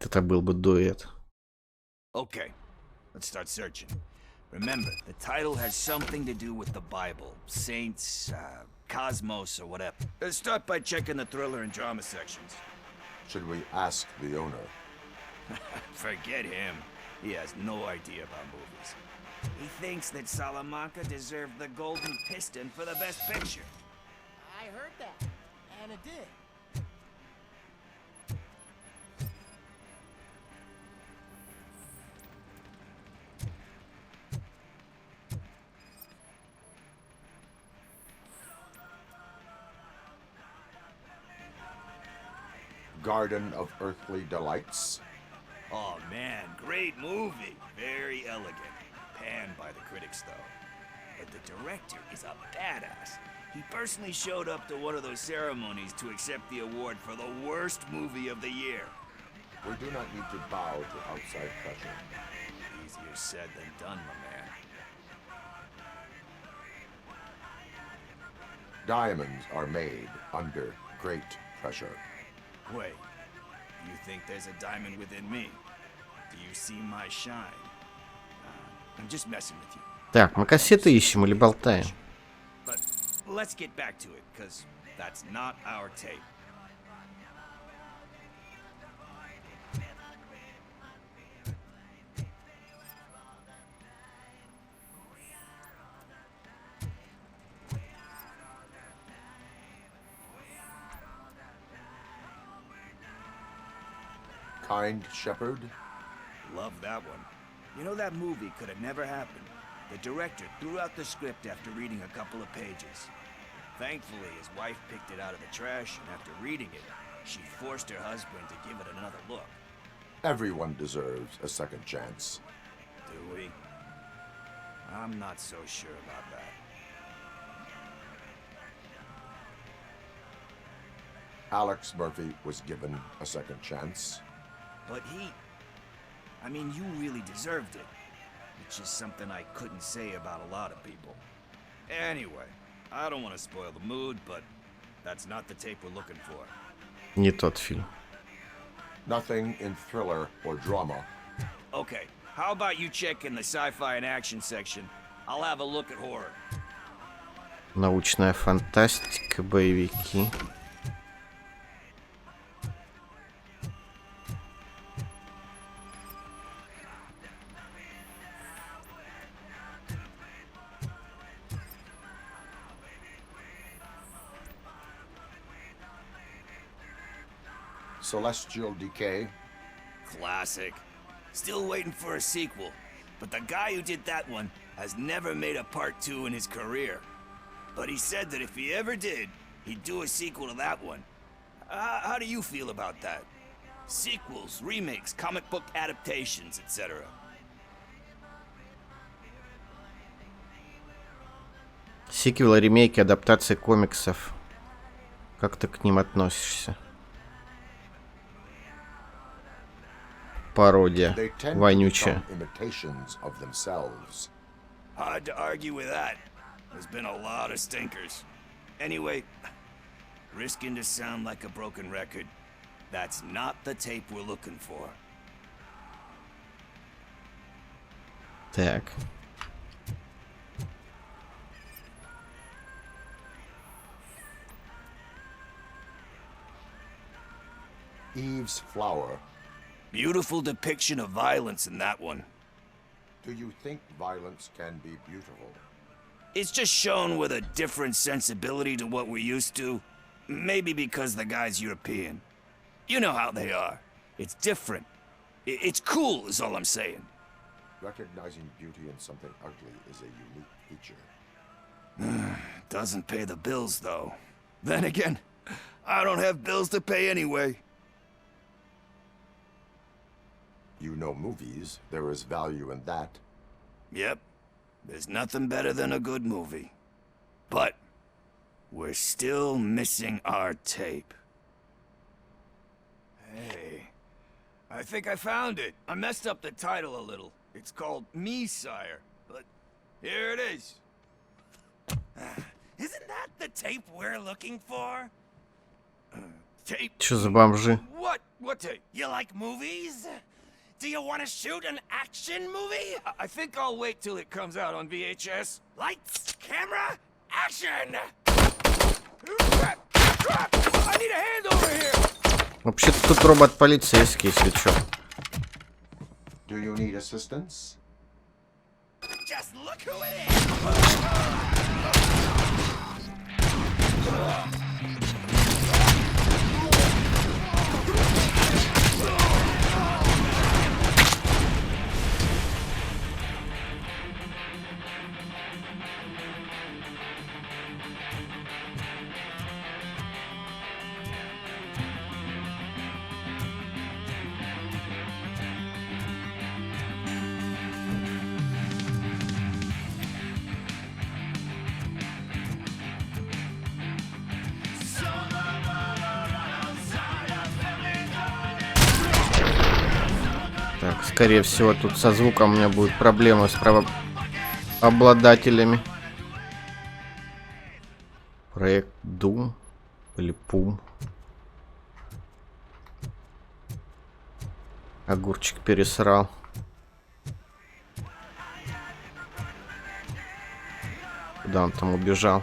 Это был бы дуэт. Okay, let's start searching. Remember, the title has something to do with the Bible, saints, cosmos, or whatever. Let's start by checking the thriller and drama sections. Should we ask the owner? Forget him. He has no idea about movies. He thinks that Salamanca deserved the Golden Piston for the Best Picture. I heard that, and it did. Garden of Earthly Delights. Oh man, great movie. Very elegant. Panned by the critics though. But the director is a badass. He personally showed up to one of those ceremonies to accept the award for the worst movie of the year. We do not need to bow to outside pressure. Easier said than done, my man. Diamonds are made under great pressure. Wait, you think there's a diamond within me? Do you see my shine? I'm just messing with you. Так, мы кассеты ищем или болтаем? But let's get back to it, because that's not our tape. Kind Shepherd? Love that one. You know, that movie could have never happened. The director threw out the script after reading a couple of pages. Thankfully, his wife picked it out of the trash, and after reading it, she forced her husband to give it another look. Everyone deserves a second chance. Do we? I'm not so sure about that. Alex Murphy was given a second chance. But I mean, you really deserved it. Which is something I couldn't say about a lot of people. Anyway, I don't want to spoil the mood, but that's not the tape we're looking for. Не тот фильм. Nothing in thriller or drama. Okay, how about you check in the sci-fi and action section? I'll have a look at horror. Научная фантастика, боевики. Celestial Decay. Classic. Still waiting for a sequel. But the guy who did that one has never made a part 2 in his career. But he said that if he ever did, he'd do a sequel to that one. How do you feel about that? Sequels, remakes, comic book adaptations, etc. Сиквелы, ремейки, адаптации комиксов. Как ты к ним относишься? Пародия. Вонючая. Hard to argue with that. There's been a lot of stinkers. Anyway, risking to sound like a broken record, that's not the tape we're looking for. Так. Eve's flower. Beautiful depiction of violence in that one. Do you think violence can be beautiful? It's just shown with a different sensibility to what we're used to. Maybe because the guy's European. You know how they are. It's different. It's cool is all I'm saying. Recognizing beauty in something ugly is a unique feature. Doesn't pay the bills, though. Then again, I don't have bills to pay anyway. You know movies. There is value in that. Yep. There's nothing better than a good movie. But we're still missing our tape. Hey, I think I found it. I messed up the title a little. It's called Me, Sire. But here it is. Isn't that the tape we're looking for? Tape? Чё за бомжи? What tape? You like movies? Do you want to shoot an action movie? I think I'll wait till it comes out on VHS. Lights, camera, action! I need a hand over here! Вообще-то тут робот полицейский, если чё. Do you need assistance? Just look who it is! Так, скорее всего, тут со звуком у меня будут проблемы с правообладателями. Проект Doom или Пум. Огурчик пересрал. Куда он там убежал?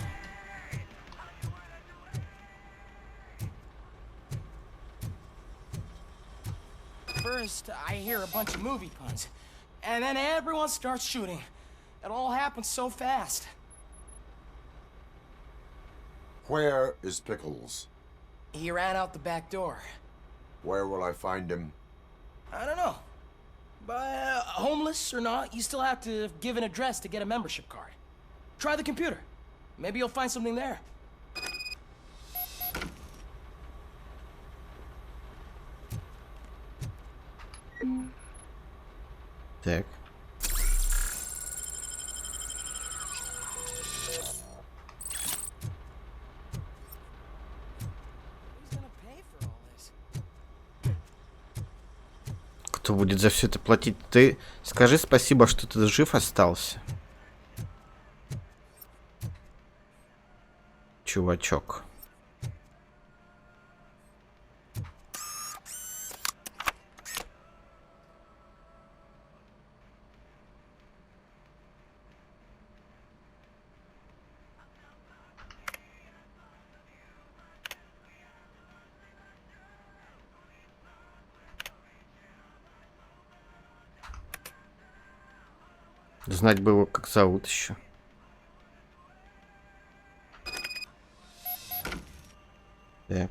First, I hear a bunch of movie puns, and then everyone starts shooting. It all happens so fast. Where is Pickles? He ran out the back door. Where will I find him? I don't know. But homeless or not, you still have to give an address to get a membership card. Try the computer. Maybe you'll find something there. Так. Кто будет за все это платить? Ты скажи спасибо, что ты жив остался. Чувачок. Знать бы его, как зовут еще. Так.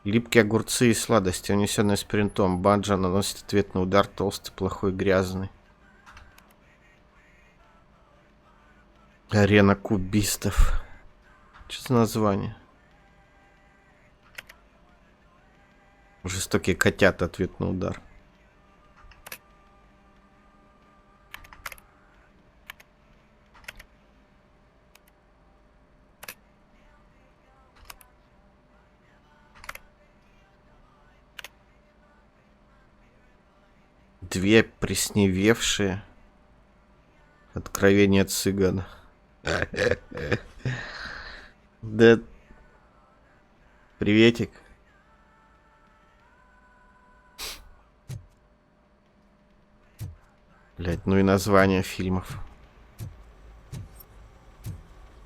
Липкие огурцы и сладости, унесенные спринтом. Банджа наносит ответный удар, толстый, плохой, грязный. Арена кубистов. Что за название? Жестокие котята, ответный удар. Две присневевшие. Откровение цыгана. Да. Приветик. Блять, ну и названия фильмов.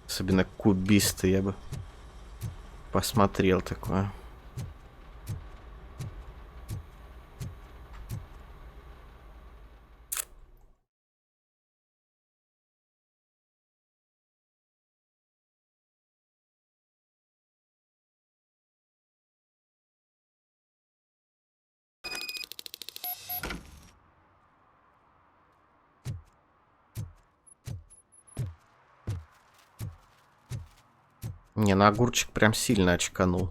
Особенно кубисты, я бы посмотрел такое. Не, на огурчик прям сильно очканул.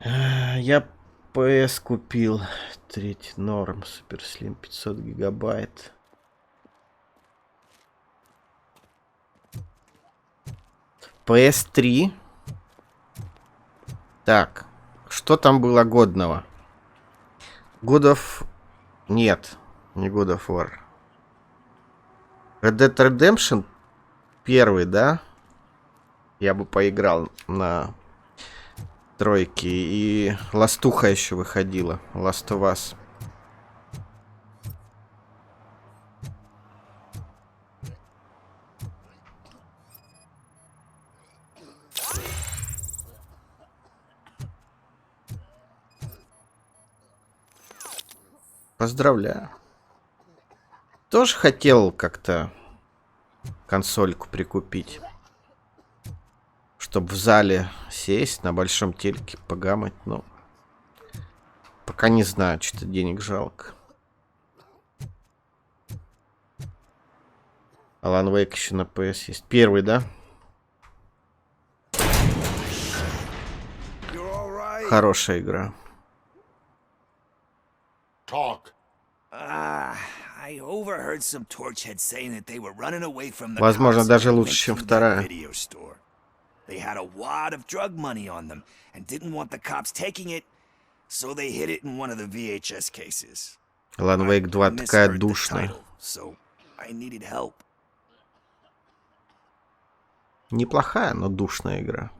Я PS купил. Третий норм. Суперслим 500 гигабайт. PS3. Так. Что там было годного? God of... Нет. Не God of War. Red Dead Redemption первый, да? Я бы поиграл на тройке. И Ластуха еще выходила. Last of Us. Поздравляю. Тоже хотел как-то консольку прикупить. Чтобы в зале сесть, на большом телеке погамать, но пока не знаю, что-то денег жалко. Alan Wake еще на PS есть. Первый, да? Хорошая игра. Возможно, даже лучше, чем вторая. They had a wad of drug money on them and didn't want the cops taking it, so they hid it in one of the VHS cases. Alan Wake 2 такая душная. So I needed help. Неплохая, но душная игра.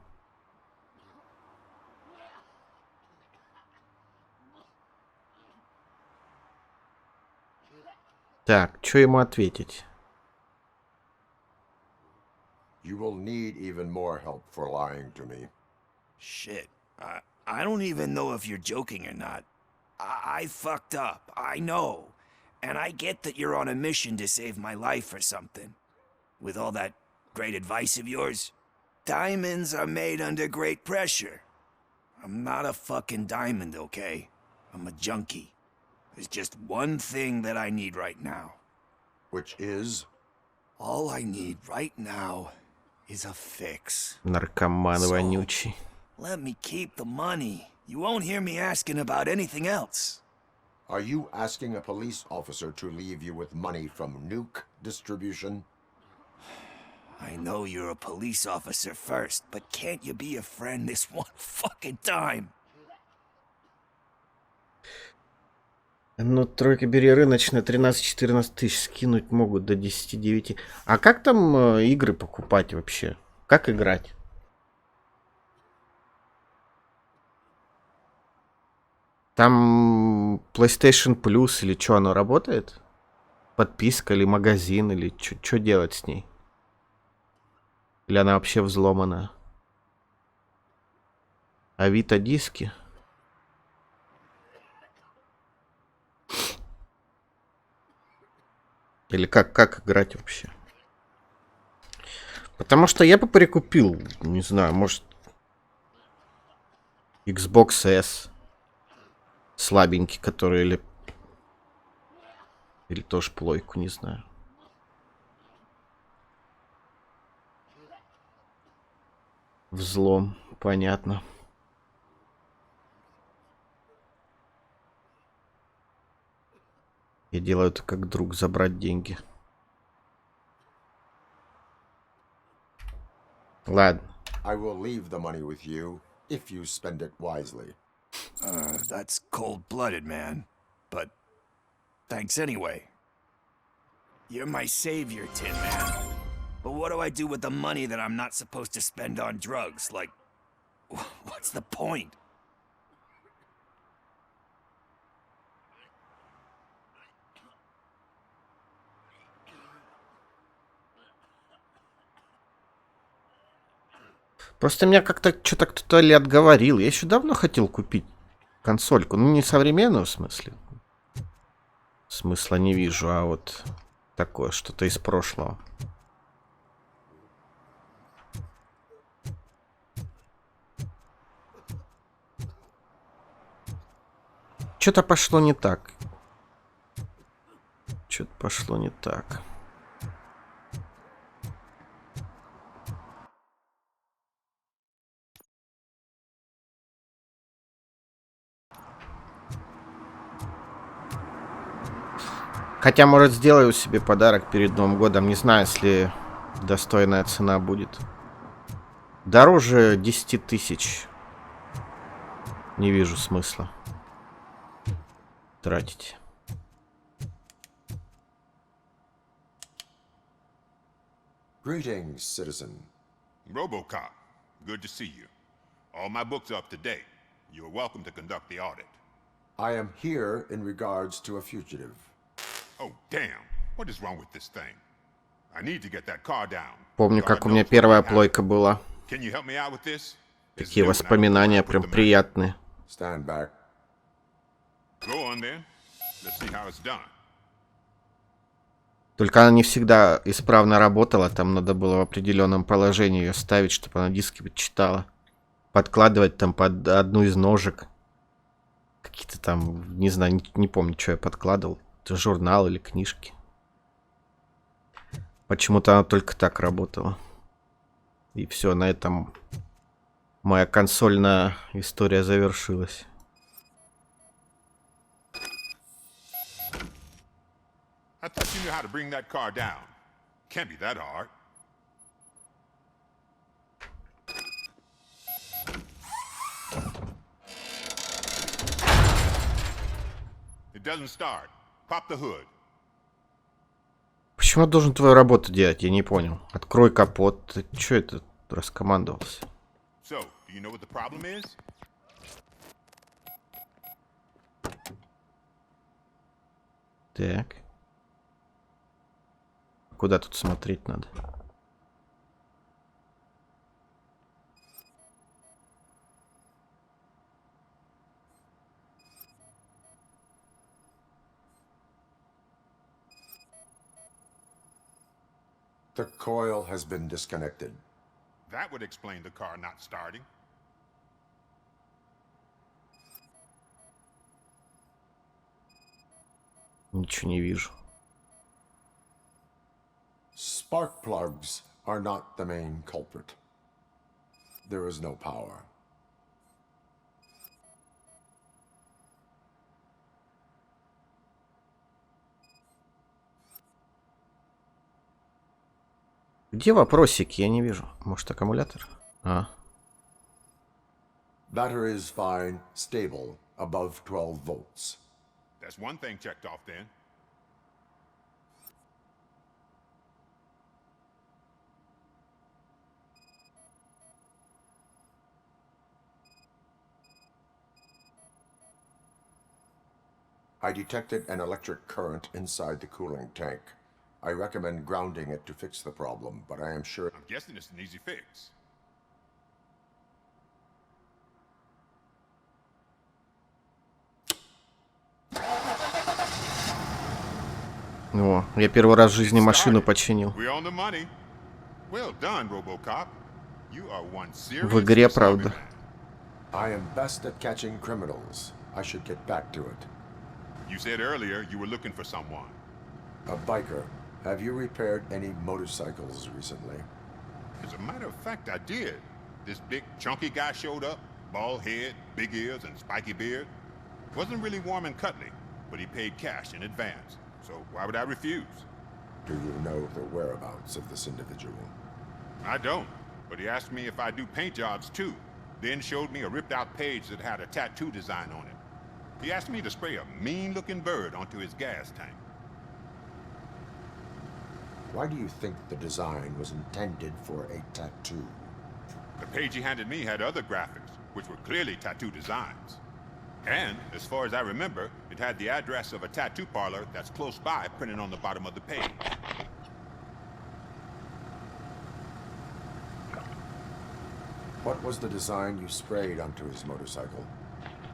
Так, что ему ответить? You will need even more help for lying to me. Shit. I don't even know if you're joking or not. I fucked up. I know. And I get that you're on a mission to save my life or something. With all that great advice of yours. Diamonds are made under great pressure. I'm not a fucking diamond, okay? I'm a junkie. There's just one thing that I need right now. Which is? All I need right now is a fix. Наркоман вонючий. Let me keep the money. You won't hear me asking about anything else. Are you asking a police officer to leave you with money from nuke distribution? I know you're a police officer first, but can't you be a friend this one fucking time? Ну, тройка бери рыночная, 13-14 тысяч скинуть могут до 10-9. А как там игры покупать вообще? Как играть? Там PlayStation Plus или что, оно работает? Подписка или магазин, или что делать с ней? Или она вообще взломана? Авито диски. Или как играть вообще? Потому что я бы прикупил, не знаю, может, Xbox S слабенький, который или тоже плойку, не знаю. Взлом, понятно. Я делаю это как друг, забрать деньги. Ладно. I will leave the money with you if you spend it wisely. That's cold-blooded, man. But thanks anyway. You're my savior, Tin Man. But what do I do with the money that I'm not supposed to spend on drugs? Like, what's the point? Просто меня как-то что-то кто-то ли отговорил. Я еще давно хотел купить консольку. Ну, не современную, в смысле. Смысла не вижу, а вот такое, что-то из прошлого. Что-то пошло не так. Что-то пошло не так. Хотя, может, сделаю себе подарок перед Новым годом. Не знаю, если достойная цена будет. Дороже 10 тысяч. Не вижу смысла тратить. Greetings, citizen. Robocop, good to see you. All my books are up to date. You are welcome to conduct the audit. I am here in regards to a fugitive. Oh, damn. What is wrong with this thing? I need to get that car down. Помню, как у меня первая плойка была. Can you help me out with this? Такие воспоминания прям приятные. Stand back. Go on then. Let's see how it's done. Только она не всегда исправно работала. Там надо было в определенном положении ее ставить, чтобы она диски читала. Подкладывать там под одну из ножек. Какие-то там, не знаю, не помню, что я подкладывал. Это журнал или книжки. Почему-то она только так работала. И все, на этом моя консольная история завершилась. I thought you knew how to bring that car down. Can't be that hard. It doesn't start. Pop the hood. Почему я должен твою работу делать? Я не понял. Открой капот. Ты чё это раскомандовался? So, do you know what the problem is? Так. Куда тут смотреть надо? The coil has been disconnected. That would explain the car not starting. Ничего не вижу. Spark plugs are not the main culprit. There is no power. Где вопросики? Я не вижу. Может, аккумулятор? А. Battery is fine, stable, above 12 volts. That's one thing checked off then. I detected an electric current inside the cooling tank. I recommend grounding it to fix the problem, but I am sure... I'm guessing it's an easy fix. О, я первый раз в жизни машину починил. We're on the money. Well done, Robocop. You are one serious В игре, правда. I am best at catching criminals. I should get back to it. You said earlier you were looking for someone. A biker. Have you repaired any motorcycles recently? As a matter of fact, I did. This big, chunky guy showed up. Bald head, big ears, and spiky beard. Wasn't really warm and cuddly, but he paid cash in advance. So why would I refuse? Do you know the whereabouts of this individual? I don't, but he asked me if I do paint jobs too. Then showed me a ripped-out page that had a tattoo design on it. He asked me to spray a mean-looking bird onto his gas tank. Why do you think the design was intended for a tattoo? The page he handed me had other graphics, which were clearly tattoo designs. And, as far as I remember, it had the address of a tattoo parlor that's close by printed on the bottom of the page. What was the design you sprayed onto his motorcycle?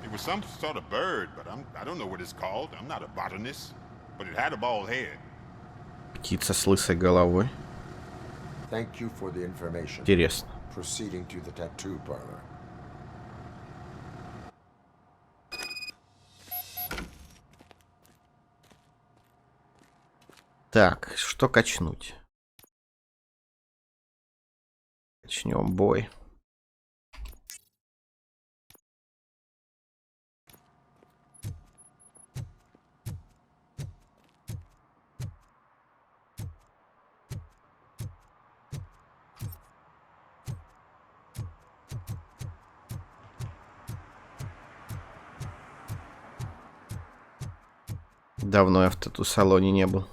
It was some sort of bird, but I don't know what it's called. I'm not a botanist. But it had a bald head. Птица с лысой головой. Thank you for the information. Интересно. Proceeding to the tattoo parlor. Так, что качнуть? Качнем бой. Давно я в тату-салоне не был.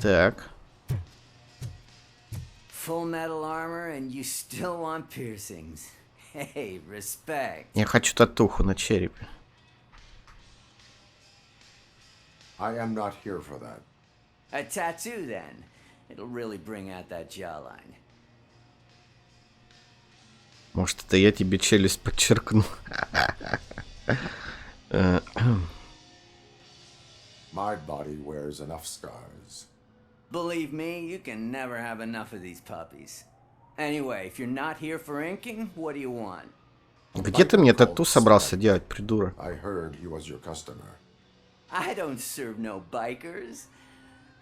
Так. Full metal armor and you still want piercings. Hey, respect. Я хочу татуху на черепе. I am not here for that. A tattoo then. It'll really bring out that jawline. Может, это я тебе челюсть подчеркну. My body wears enough scars. Believe me, you can never have enough of these puppies. Anyway, if you're not here for inking, what do you want? Где ты мне тату собрался делать, придурок? I heard he was your customer. I don't serve no bikers.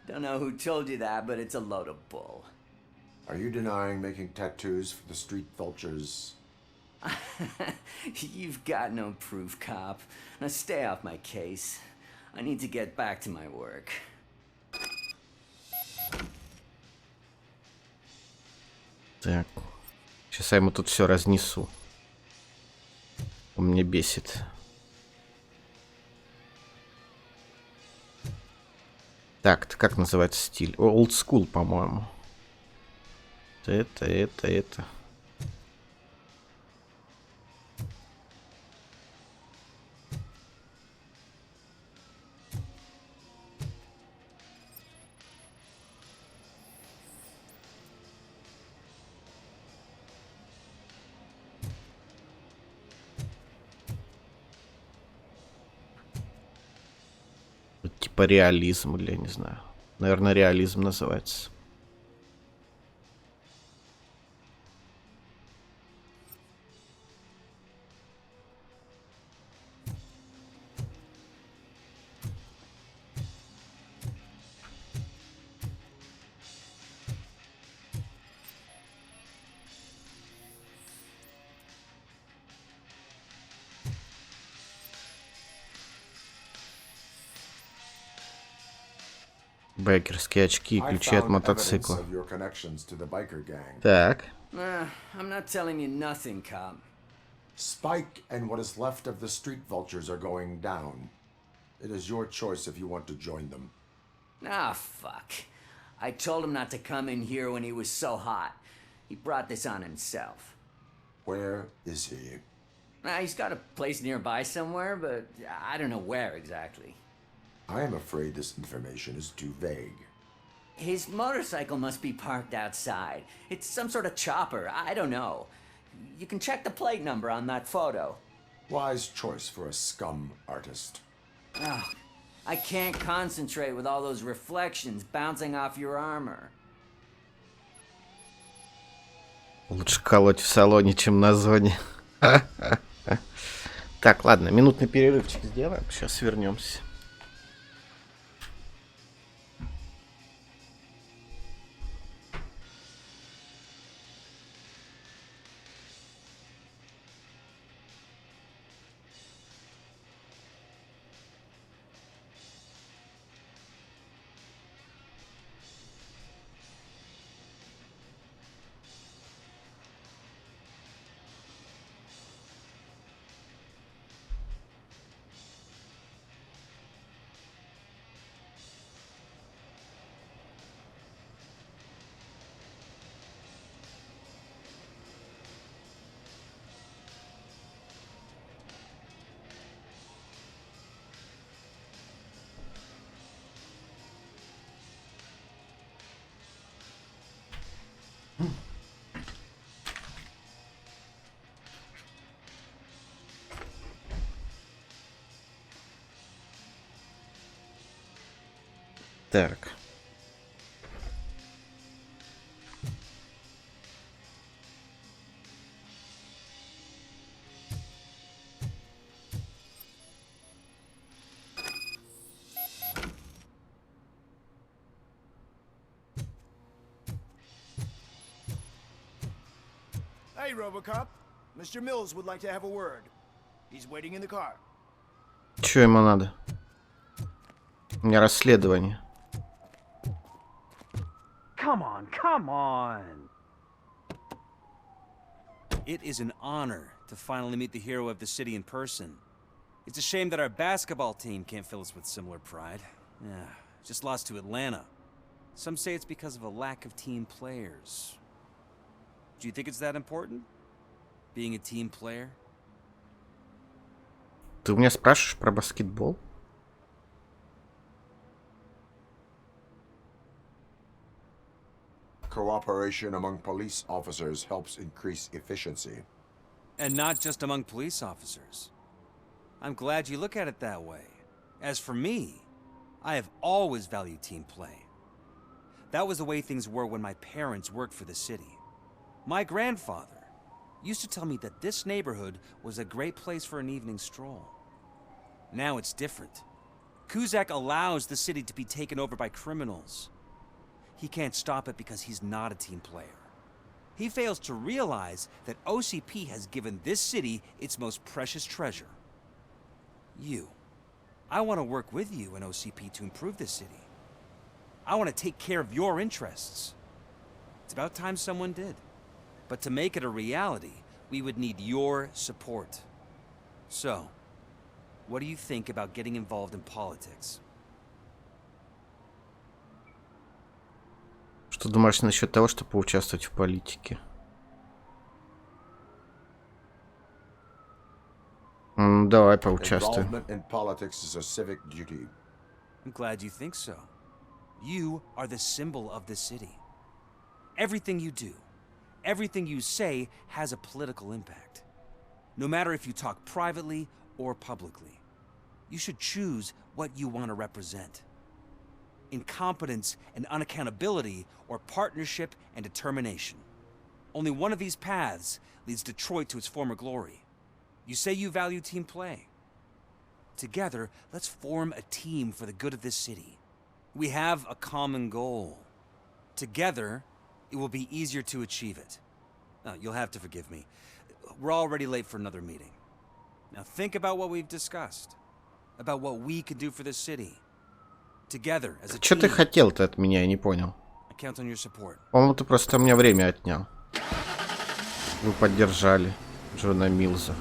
Don't know who told you that, but it's a load of bull. Are you denying making tattoos for the street vultures? You've got no proof, cop. Now stay off my case. I need to get back to my work. Так. Сейчас я ему тут все разнесу. Он меня бесит. Так, это как называется стиль? Old School, по-моему. Это. Типа реализм, или я не знаю. Наверное, реализм называется. Байкерские очки и I ключи от found evidence мотоцикла. of your connections to the biker gang. Так. I'm not telling you nothing, cop. Spike and what is left of the street vultures are going down. It is your choice if you want to join them. Ah, fuck. I told him not to come in here when he was so hot. He brought this on himself. Where is he? He's got a place nearby somewhere, but I don't know where exactly. I am afraid this information is too vague. His motorcycle must be parked outside. It's some sort of chopper. I don't know. You can check the plate number on that photo. Wise choice for a scum artist. Oh, I can't concentrate with all those reflections bouncing off your armor. Лучше колоть в салоне, чем на зоне. Так, ладно, минутный перерывчик сделаем. Сейчас вернемся. Так. Hey, Robocop. Mr. Mills would like to have a word. He's waiting in the car. Чё ему надо? У меня расследование. Come on, come on! It is an honor to finally meet the hero of the city in person. It's a shame that our basketball team can't fill us with similar pride. Yeah, just lost to Atlanta. Some say it's because of a lack of team players. Do you think it's that important? Being a team player? Ты у меня спрашиваешь про баскетбол? Cooperation among police officers helps increase efficiency. And not just among police officers. I'm glad you look at it that way. As for me, I have always valued team play. That was the way things were when my parents worked for the city. My grandfather used to tell me that this neighborhood was a great place for an evening stroll. Now it's different. Kuzak allows the city to be taken over by criminals. He can't stop it because he's not a team player. He fails to realize that OCP has given this city its most precious treasure. You. I want to work with you and OCP to improve this city. I want to take care of your interests. It's about time someone did. But to make it a reality, we would need your support. So, what do you think about getting involved in politics? Что думаешь насчет того, чтобы поучаствовать в политике? Давай поучаствуем. Involvement in politics is a civic duty. I'm glad you think so. You are the symbol of the city. Everything you do, everything you say has a political impact. No matter if you talk privately or publicly. You should choose what you want to represent. Incompetence and unaccountability, or partnership and determination. Only one of these paths leads Detroit to its former glory. You say you value team play. Together, let's form a team for the good of this city. We have a common goal. Together, it will be easier to achieve it. Now, you'll have to forgive me. We're already late for another meeting. Now think about what we've discussed. About what we can do for this city. Together as a Что ты team. хотел-то от меня, я не понял. I count on your support. По-моему, ты просто у меня время отнял. Вы поддержали Джона Милза.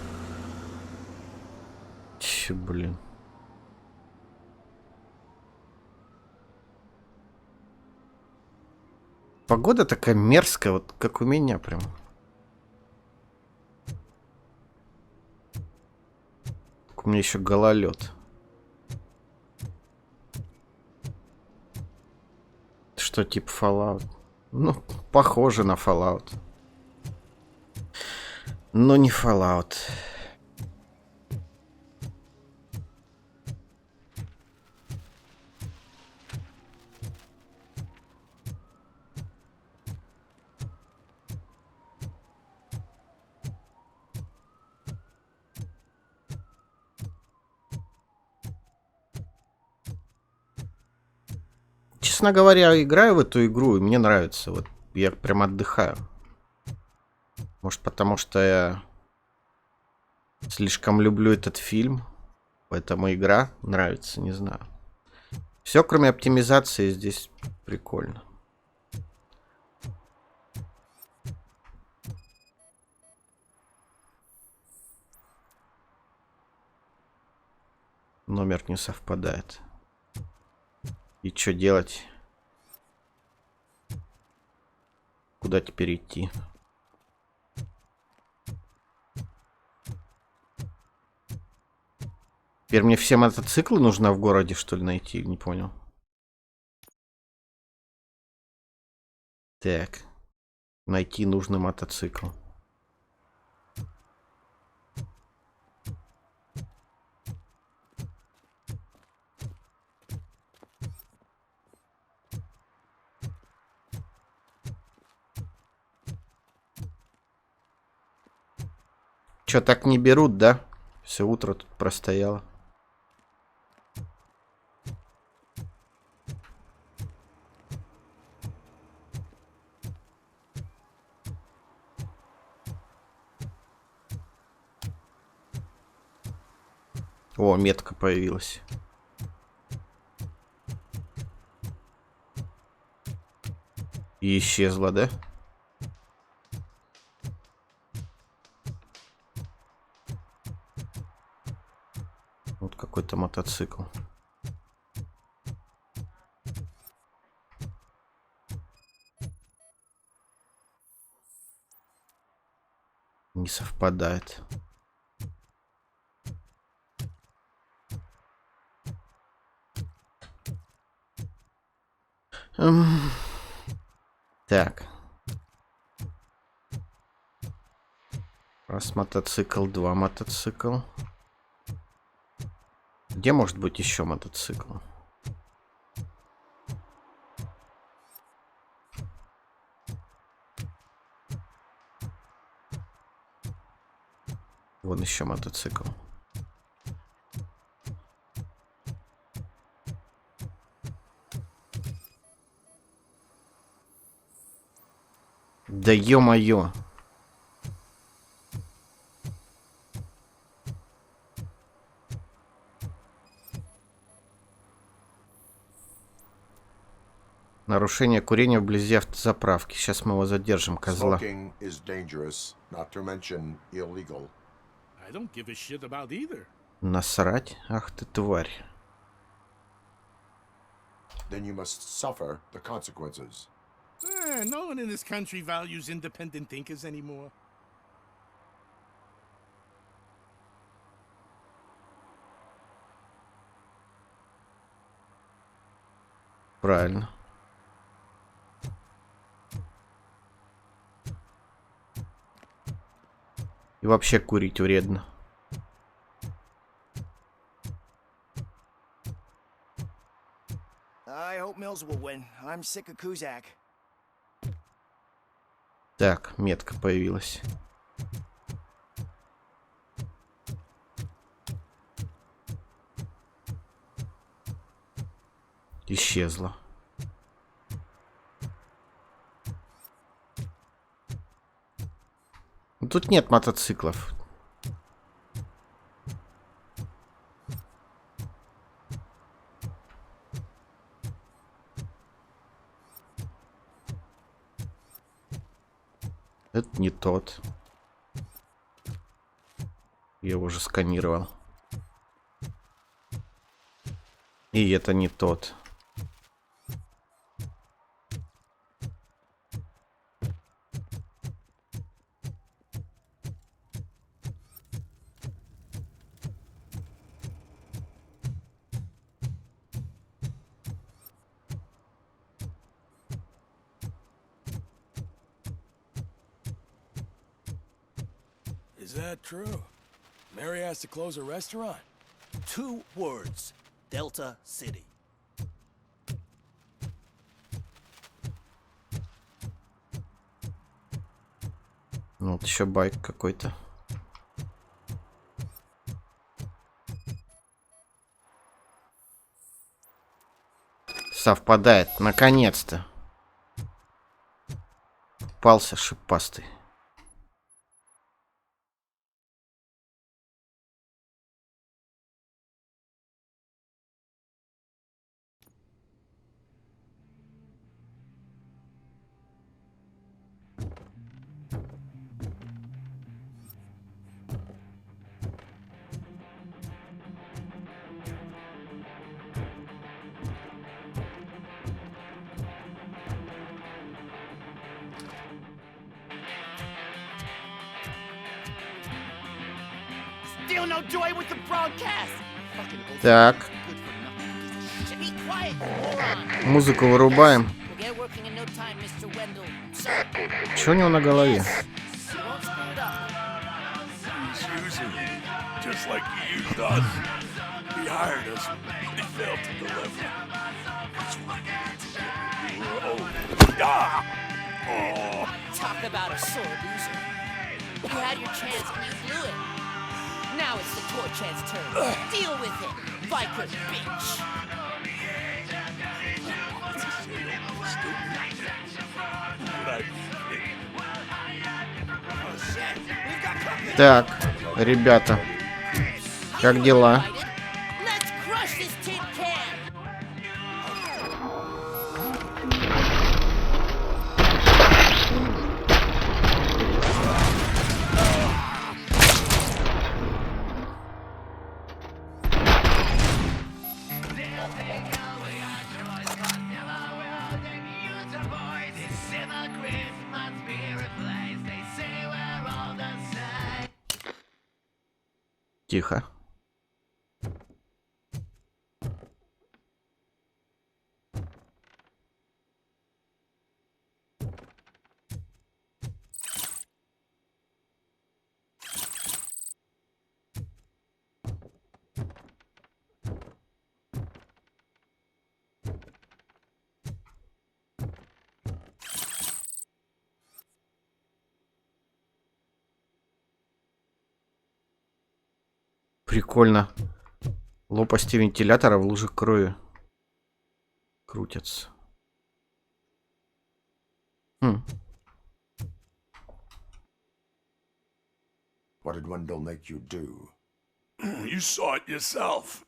Че, блин. Погода такая мерзкая, вот как у меня прям. У меня еще гололед. Что, типа Fallout? Ну, похоже на Fallout. Но не Fallout. Честно говоря, играю в эту игру, и мне нравится. Вот я прям отдыхаю. Может, потому что я слишком люблю этот фильм, поэтому игра нравится, не знаю. Все, кроме оптимизации, здесь прикольно. Номер не совпадает. И что делать? Куда теперь идти? Теперь мне все мотоциклы нужно в городе, что ли, найти? Не понял. Так. Найти нужный мотоцикл. Чё, так не берут, да? Все утро тут простояло. О, метка появилась. И исчезла, да? Вот какой-то мотоцикл. Не совпадает. Так. Раз мотоцикл, два мотоцикл. Где может быть еще мотоцикл? Вон еще мотоцикл. Да ё-моё. Нарушение курения вблизи автозаправки. Сейчас мы его задержим, козла. Smoking is dangerous, not to mention illegal. I don't give a shit about either. Насрать? Ах ты тварь. Then you must suffer the consequences. No one in this country values independent thinkers anymore. Правильно. И вообще курить вредно. I hope Mills will win. I'm sick of Kuzak. Так, метка появилась. Исчезла. Тут нет мотоциклов. не тот. Я его уже сканировал. И это не тот. Is that true? Mary has to close her restaurant? 2 words. Delta City. Ну, вот еще байк какой-то. Совпадает, наконец-то. Попался шипастый. Still no joy with the broadcast. Так. Музыку вырубаем. Что у него на голове? Just like he used us. He hired us, but he failed to deliver. That's why we were old. Ah! Oh. Talk about a sore loser. You had your chance and you blew it. Now it's the toy chance turn. Deal with it, biker bitch. Так, ребята, как дела? Тихо. Прикольно. Лопасти вентилятора в луже крови крутятся. What did Wendell make you do? You saw it yourself.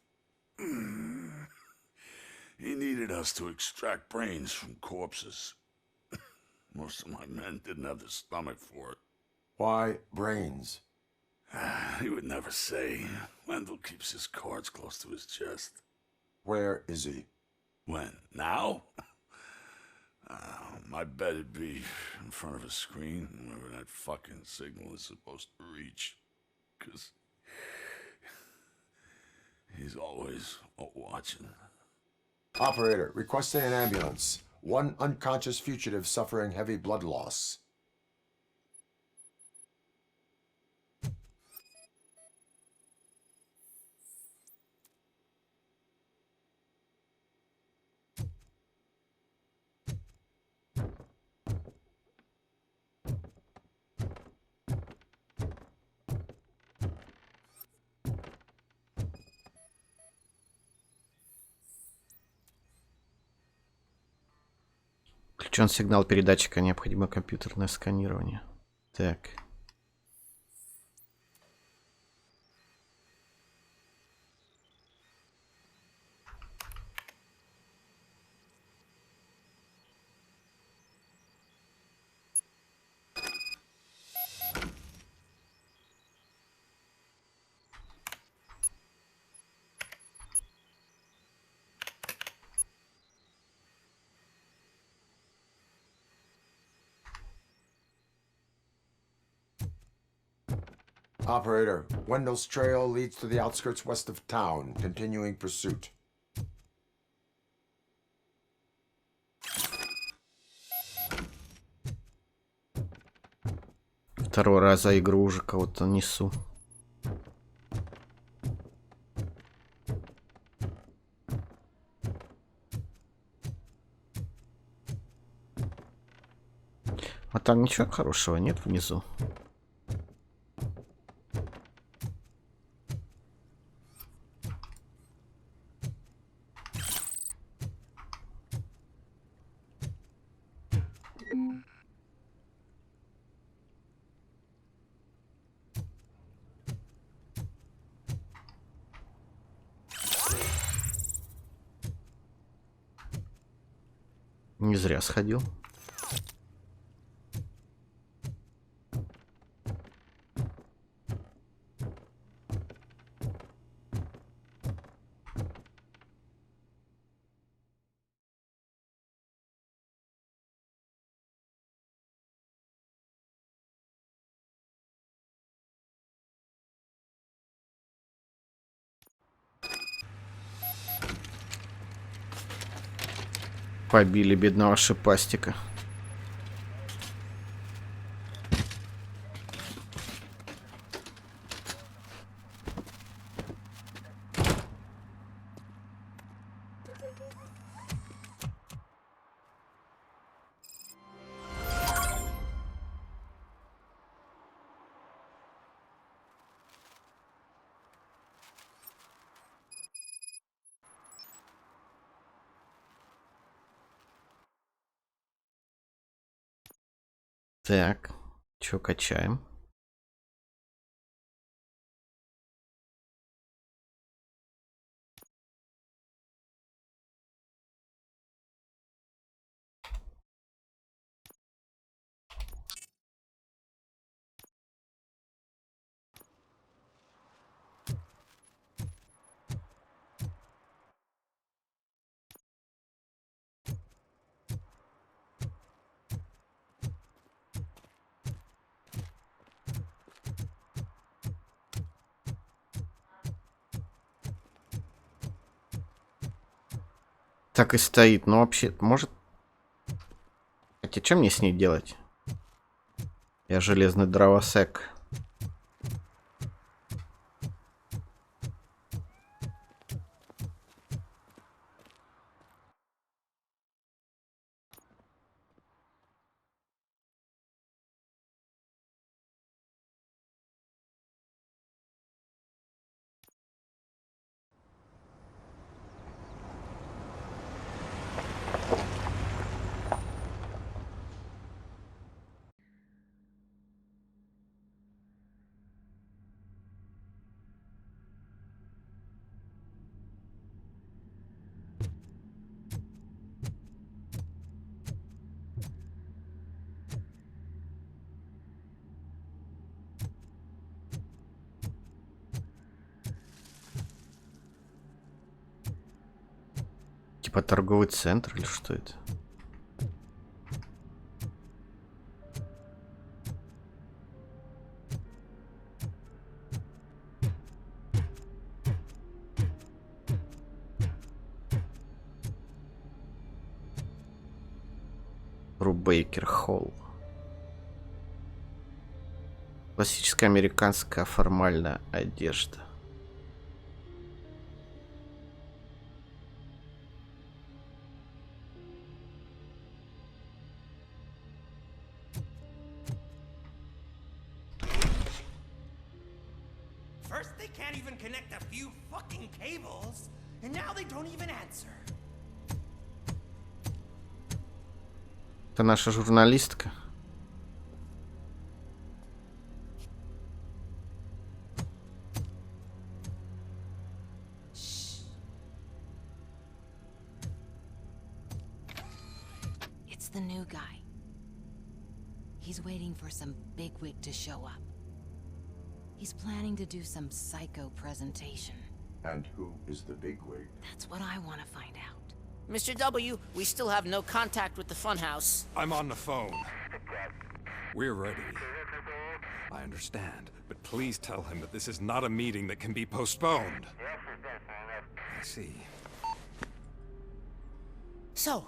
He needed us to extract brains from corpses. Most of my men didn't have the stomach for it. Why brains? He would never say. Wendell keeps his cards close to his chest. Where is he? When? Now? My bet it'd be in front of a screen, wherever that fucking signal is supposed to reach. 'Cause he's always watching. Operator, requesting an ambulance. One unconscious fugitive suffering heavy blood loss. Включен сигнал передатчика, необходимо компьютерное сканирование. Так. Operator, Wendell's trail leads to the outskirts west of town. Continuing pursuit. Второй раз за игру уже кого-то несу. А там ничего хорошего нет внизу. Не зря сходил. Побили бедного шипастика. Так, чё качаем? Так и стоит, но вообще, может... Хотя, что мне с ней делать? Я железный дровосек. Типа торговый центр или что это? Рубейкер Холл. Классическая американская формальная одежда. First they can't even connect a few fucking cables, and now they don't even answer. Это наша журналистка. It's the new guy. He's waiting for some bigwig to show up. He's planning to do some psycho presentation. And who is the bigwig? That's what I want to find out. Mr. W, we still have no contact with the funhouse. I'm on the phone. We're ready. I understand, but please tell him that this is not a meeting that can be postponed. I see. So,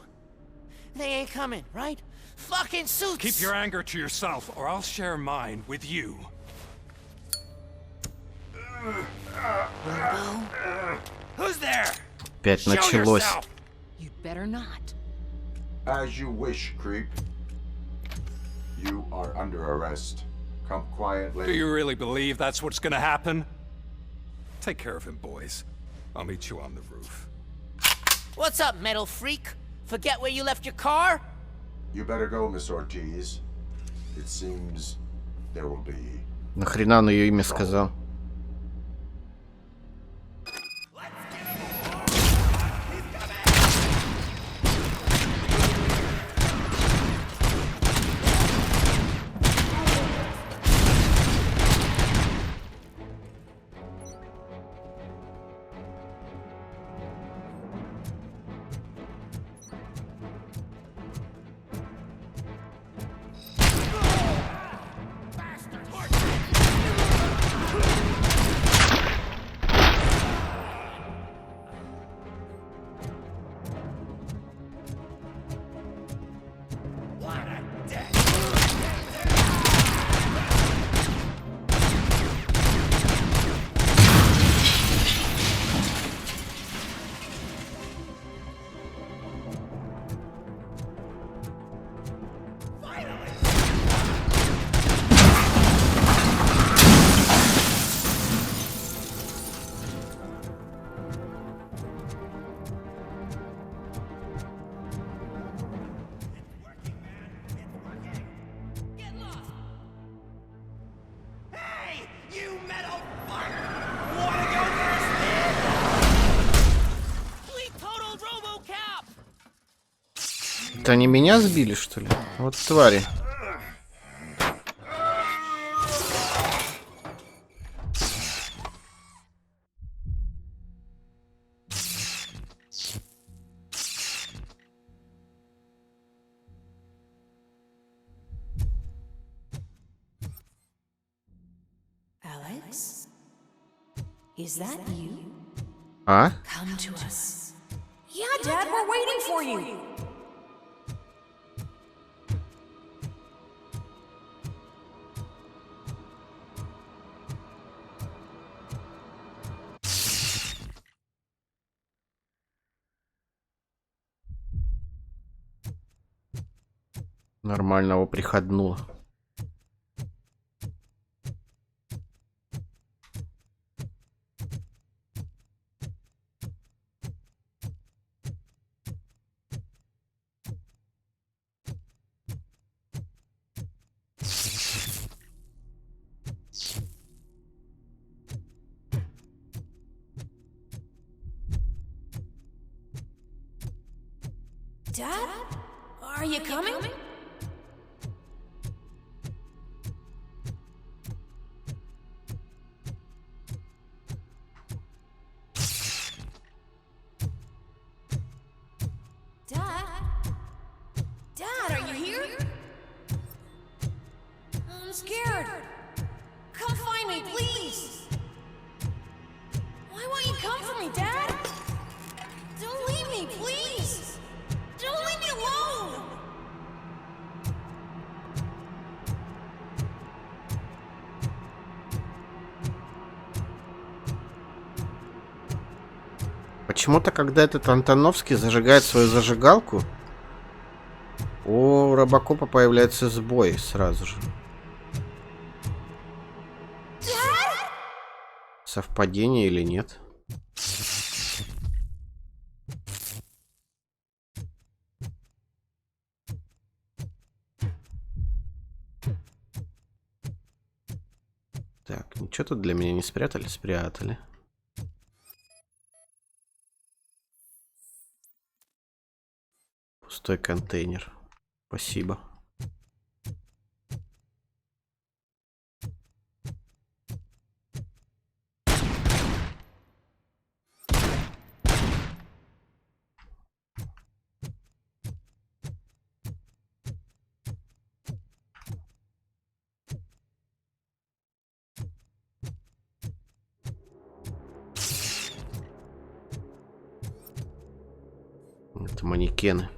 they ain't coming, right? Fucking suits! Keep your anger to yourself, or I'll share mine with you. Who's there? Опять началось. You'd better not. As you wish, creep. You are under arrest. Come quietly. Do you really believe that's what's gonna happen? Take care of him, boys. I'll meet you on the roof. What's up, metal freak? Forget where you left your car? You better go, Miss Ortiz. It seems there will be... Нахрена он ее имя сказал? Это они меня сбили, что ли? Вот твари. Alex? Is that you? А? Come to us. Yeah, Dad, we're waiting for you. Нормально его приходнуло. Dad? Are you coming? Dad? Dad, are you here? I'm scared. Come find me, please. Why won't you come for me, Dad? Don't leave me, please. Don't leave me alone. Почему-то, когда этот Антоновский зажигает свою зажигалку, у Робокопа появляется сбой сразу же. Совпадение или нет? Так, ничего тут для меня не спрятали? Спрятали. Пустой контейнер. Спасибо. Манекены.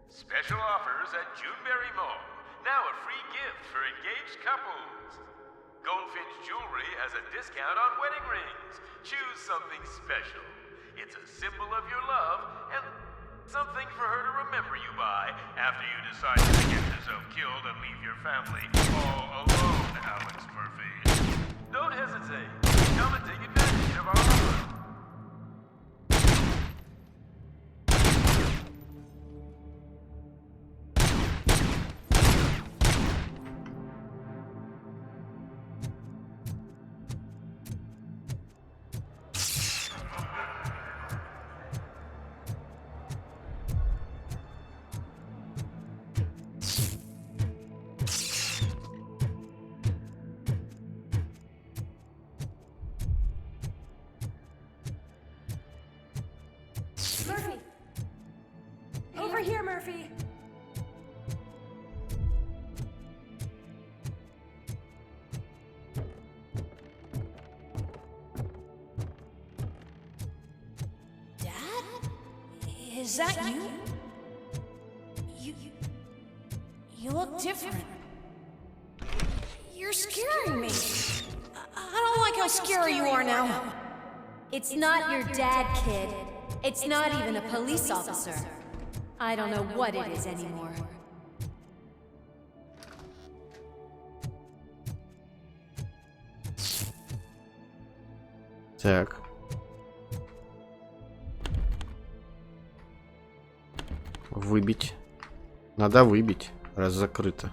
Special offers at Juneberry Mall. Now a free gift for engaged couples. Goldfinch Jewelry has a discount on wedding rings. Choose something special. It's a symbol of your love and something for her to remember you by after you decide to get yourself killed and leave your family all alone, Alex Murphy. Don't hesitate. Come and take advantage of our offer. Murphy! Over here, Murphy! Dad? Is that you? You look different. You're scaring me. I don't like how scary you are now. It's not your dad, kid. It's not even a police officer. I don't know what it is anymore. Так. Выбить. Надо выбить, раз закрыто.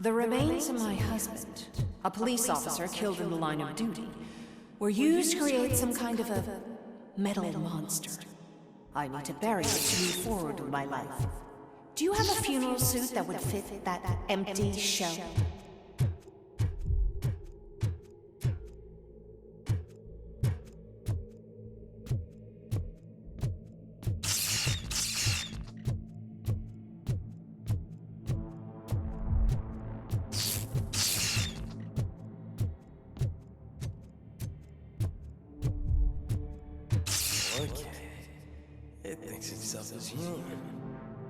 The remains of my husband, a police officer killed in the line of duty, were used to create some kind of a metal monster. I need to bury it to move forward with my life. Do you have a funeral suit that would fit that empty shell? It thinks itself as human.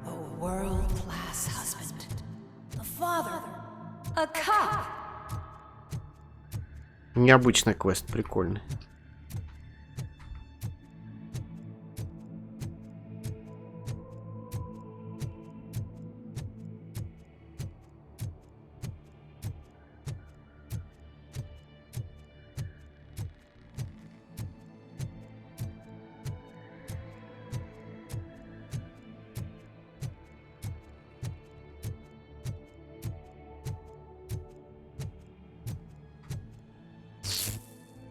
A world-class husband. A father. A cop. Необычный квест, прикольный.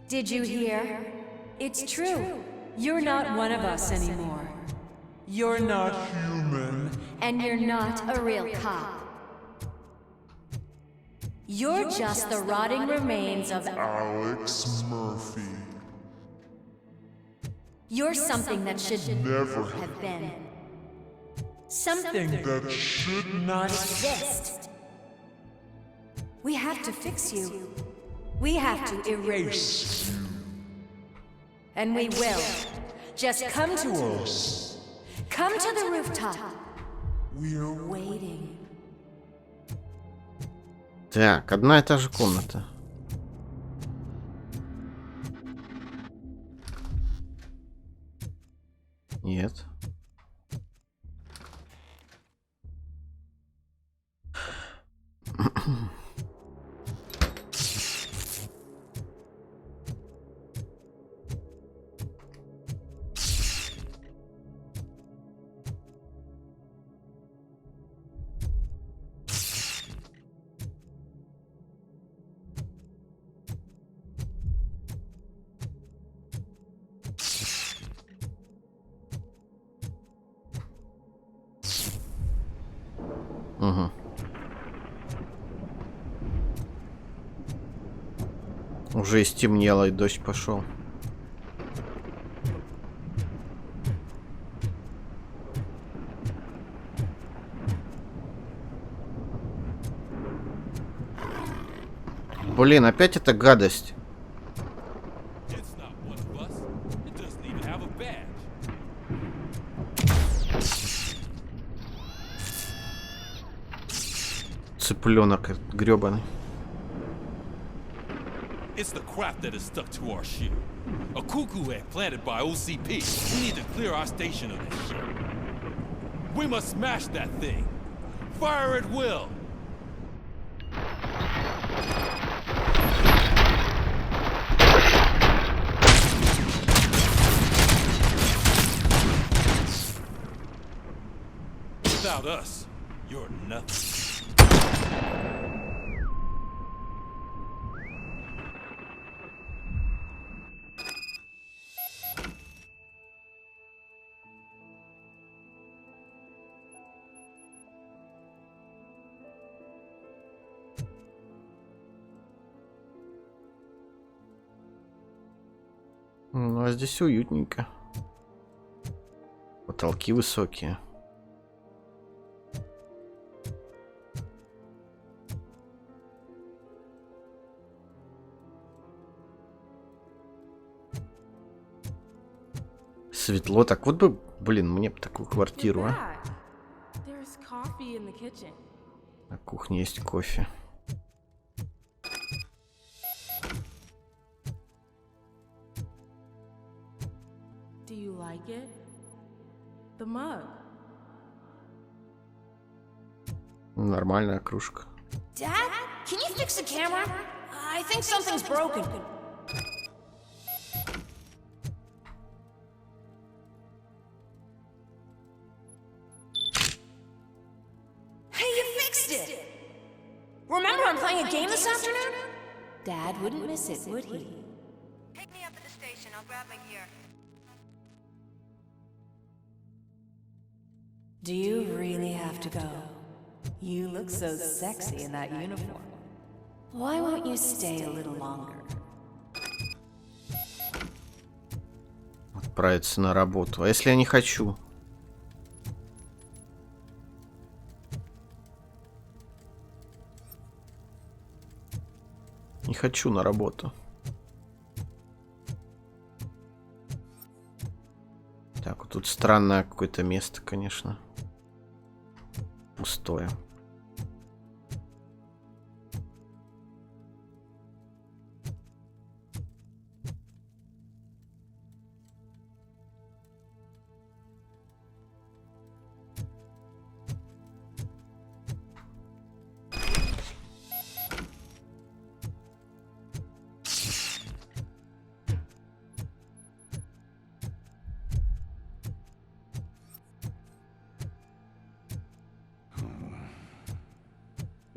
Did you hear? It's true. You're not one of us anymore. You're not human. And you're not a real cop. You're just the rotting remains of Alex Murphy. You're something that should never have been. Something that should not exist. We have to fix you. We have to erase you. And we will. Just come to us. Come to the rooftop. We're waiting. Так, одна и та же комната. Нет. Угу. Уже и стемнело, и дождь пошел. Блин, опять эта гадость. Цыпленок гребаный. It's the crap that is stuck to our ship. A cuckoo egg planted by OCP. We need to clear our station of this shit. We must smash that thing. Fire at will. Without us, you're nothing. Ну, а здесь уютненько. Потолки высокие. Светло. Так вот бы, блин, мне бы такую квартиру, а. На кухне есть кофе. Do you like it? The mug. Нормальная кружка. Dad, can you fix the camera? I think something's broken. Hey, you fixed it! Remember I'm playing a game this afternoon? Dad wouldn't miss it, would he? Pick me up at the station. I'll grab my gear. Do you really have to go? You look so sexy in that uniform. Why won't you stay a little longer? Отправиться на работу. А если я не хочу? Не хочу на работу. Так, вот тут странное какое-то место, конечно. Пустое.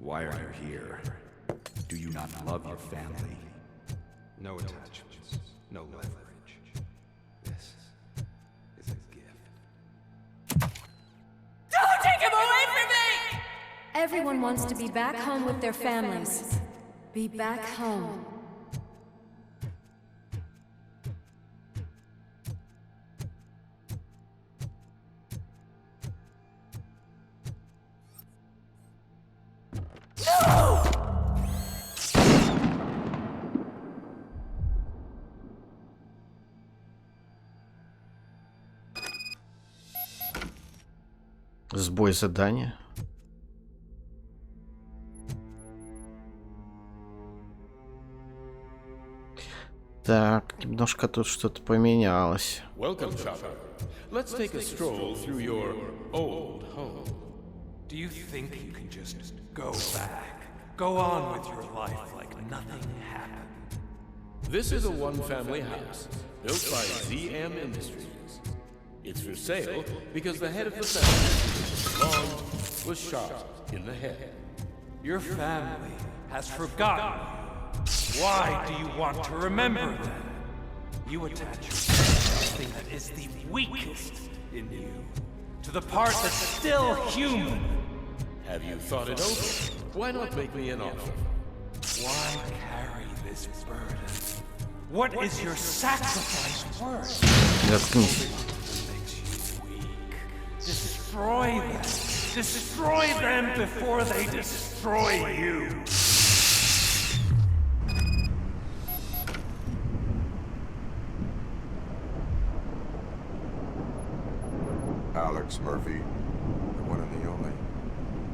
Why are you here? Do you not love your family? No attachments, no leverage. This is a gift. Don't take him away from me! Everyone wants to be back home with their families. Be back home. Сбой задания. Так, немножко тут что-то поменялось. Welcome, Chopper. Let's take a stroll through your old home. Do you think you can just go back? Go on with your life like nothing happened? This is a one-family house built by ZM Industries. It's for sale because the head of the family, Long, was shot in the head. Your family has forgotten you. Why do you want to remember them? You attach yourself to something that is the weakest in you, to the part that's still human. Have you thought it over? Why not make me an offer? Why carry this burden? What is your sacrifice worth? Заткнись. Destroy them. Destroy them before they destroy you. Alex Murphy, the one and the only.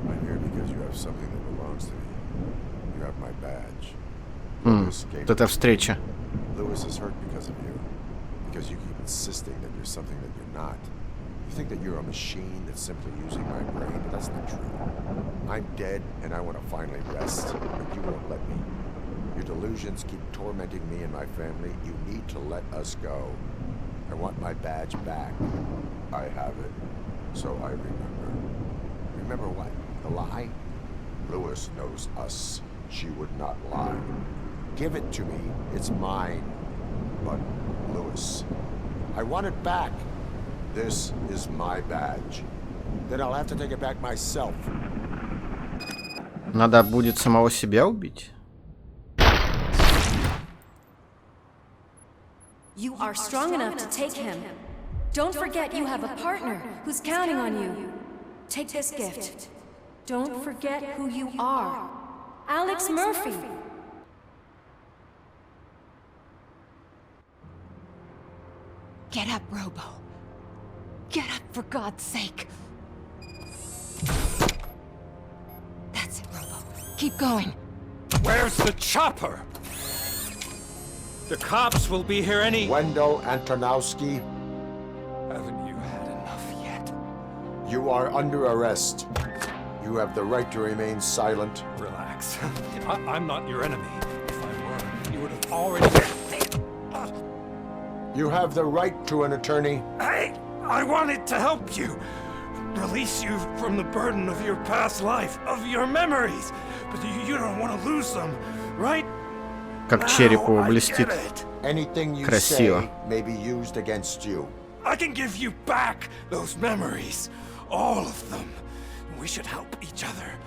I'm here because you have something that belongs to me. You have my badge. Вот эта встреча. Lewis is hurt because of you. Because you keep insisting that you're something that you're not. You think that you're a machine that's simply using my brain, but that's not true. I'm dead, and I want to finally rest, but you won't let me. Your delusions keep tormenting me and my family. You need to let us go. I want my badge back. I have it, so I remember. Remember what? The lie? Lewis knows us. She would not lie. Give it to me. It's mine. But, Lewis, I want it back. This is my badge. Then I'll have to take it back myself. Надо будет самого себя убить. You are strong enough to take him. Don't forget you have a partner who's counting on you. Take this gift. Don't forget who you are. Alex Murphy. Get up, Robo. Get up, for God's sake. That's it, Robo. Keep going. Where's the chopper? The cops will be here any... Wendell Antonowski. Haven't you had enough yet? You are under arrest. You have the right to remain silent. Relax. I'm not your enemy. If I were, you would have already... You have the right to an attorney. Hey! I wanted to help you. Release you from the burden of your past life, of your memories. But you don't want to lose them, right? Как череп его блестит. Красиво. I can give you back those memories. All of them. We should help each other.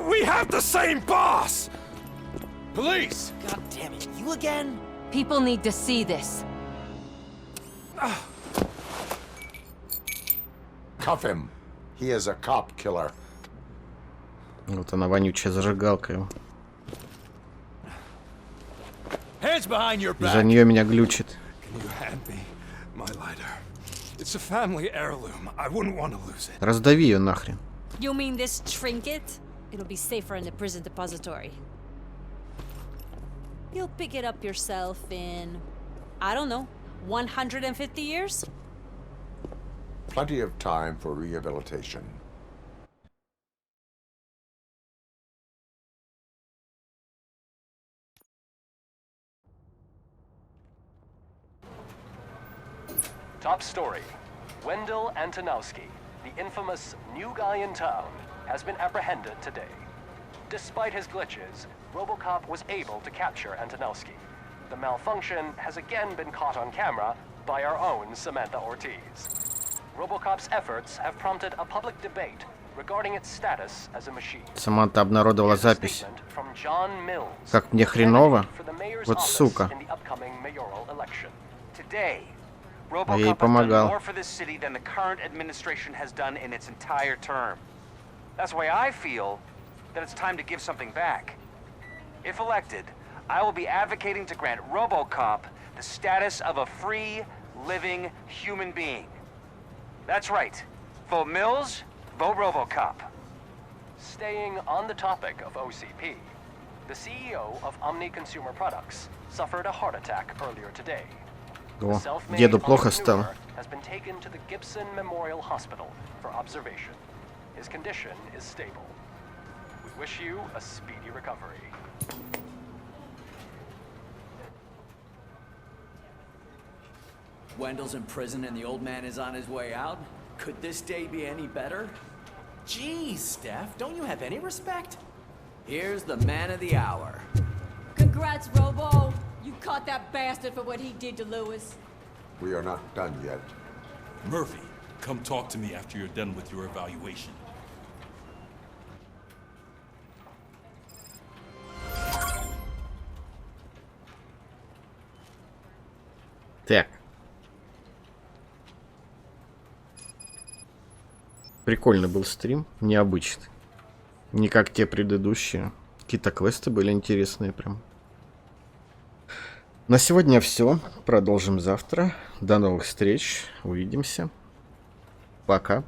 We have the same boss! Police! God damn it, you again? People need to see this. Cuff him. He is a cop killer. Вот она, вонючая зажигалка его. За нее меня глючит. Раздави ее нахрен. You mean this trinket? It'll be safer in the prison depository. You'll pick it up yourself in, I don't know, 150 years? Plenty of time for rehabilitation. Top story. Wendell Antonowski, the infamous new guy in town, has been apprehended today. Despite his glitches, Robocop was able to capture Antonowski. The malfunction has again been caught on camera by our own Samantha Ortiz. Robocop's efforts have prompted a public debate regarding its status as a machine. Саманта обнародовала запись. Как мне хреново. Вот сука. А я ей помогал. More for this city than the current administration has done in its entire term. That's why I feel that it's time to give something back. If elected, I will be advocating to grant Robocop the status of a free, living human being. That's right. Vote Mills, vote Robocop. Staying on the topic of OCP, the CEO of Omni Consumer Products suffered a heart attack earlier today. О, деду плохо стало. Has been taken to the Gibson Memorial Hospital for observation. His condition is stable. We wish you a speedy recovery. Wendell's in prison and the old man is on his way out? Could this day be any better? Jeez, Steph, don't you have any respect? Here's the man of the hour. Congrats, Robo. You caught that bastard for what he did to Lewis. We are not done yet. Murphy, come talk to me after you're done with your evaluation. Так. Прикольный был стрим, необычный. Не как те предыдущие. Какие-то квесты были интересные прям. На сегодня все. Продолжим завтра. До новых встреч. Увидимся. Пока.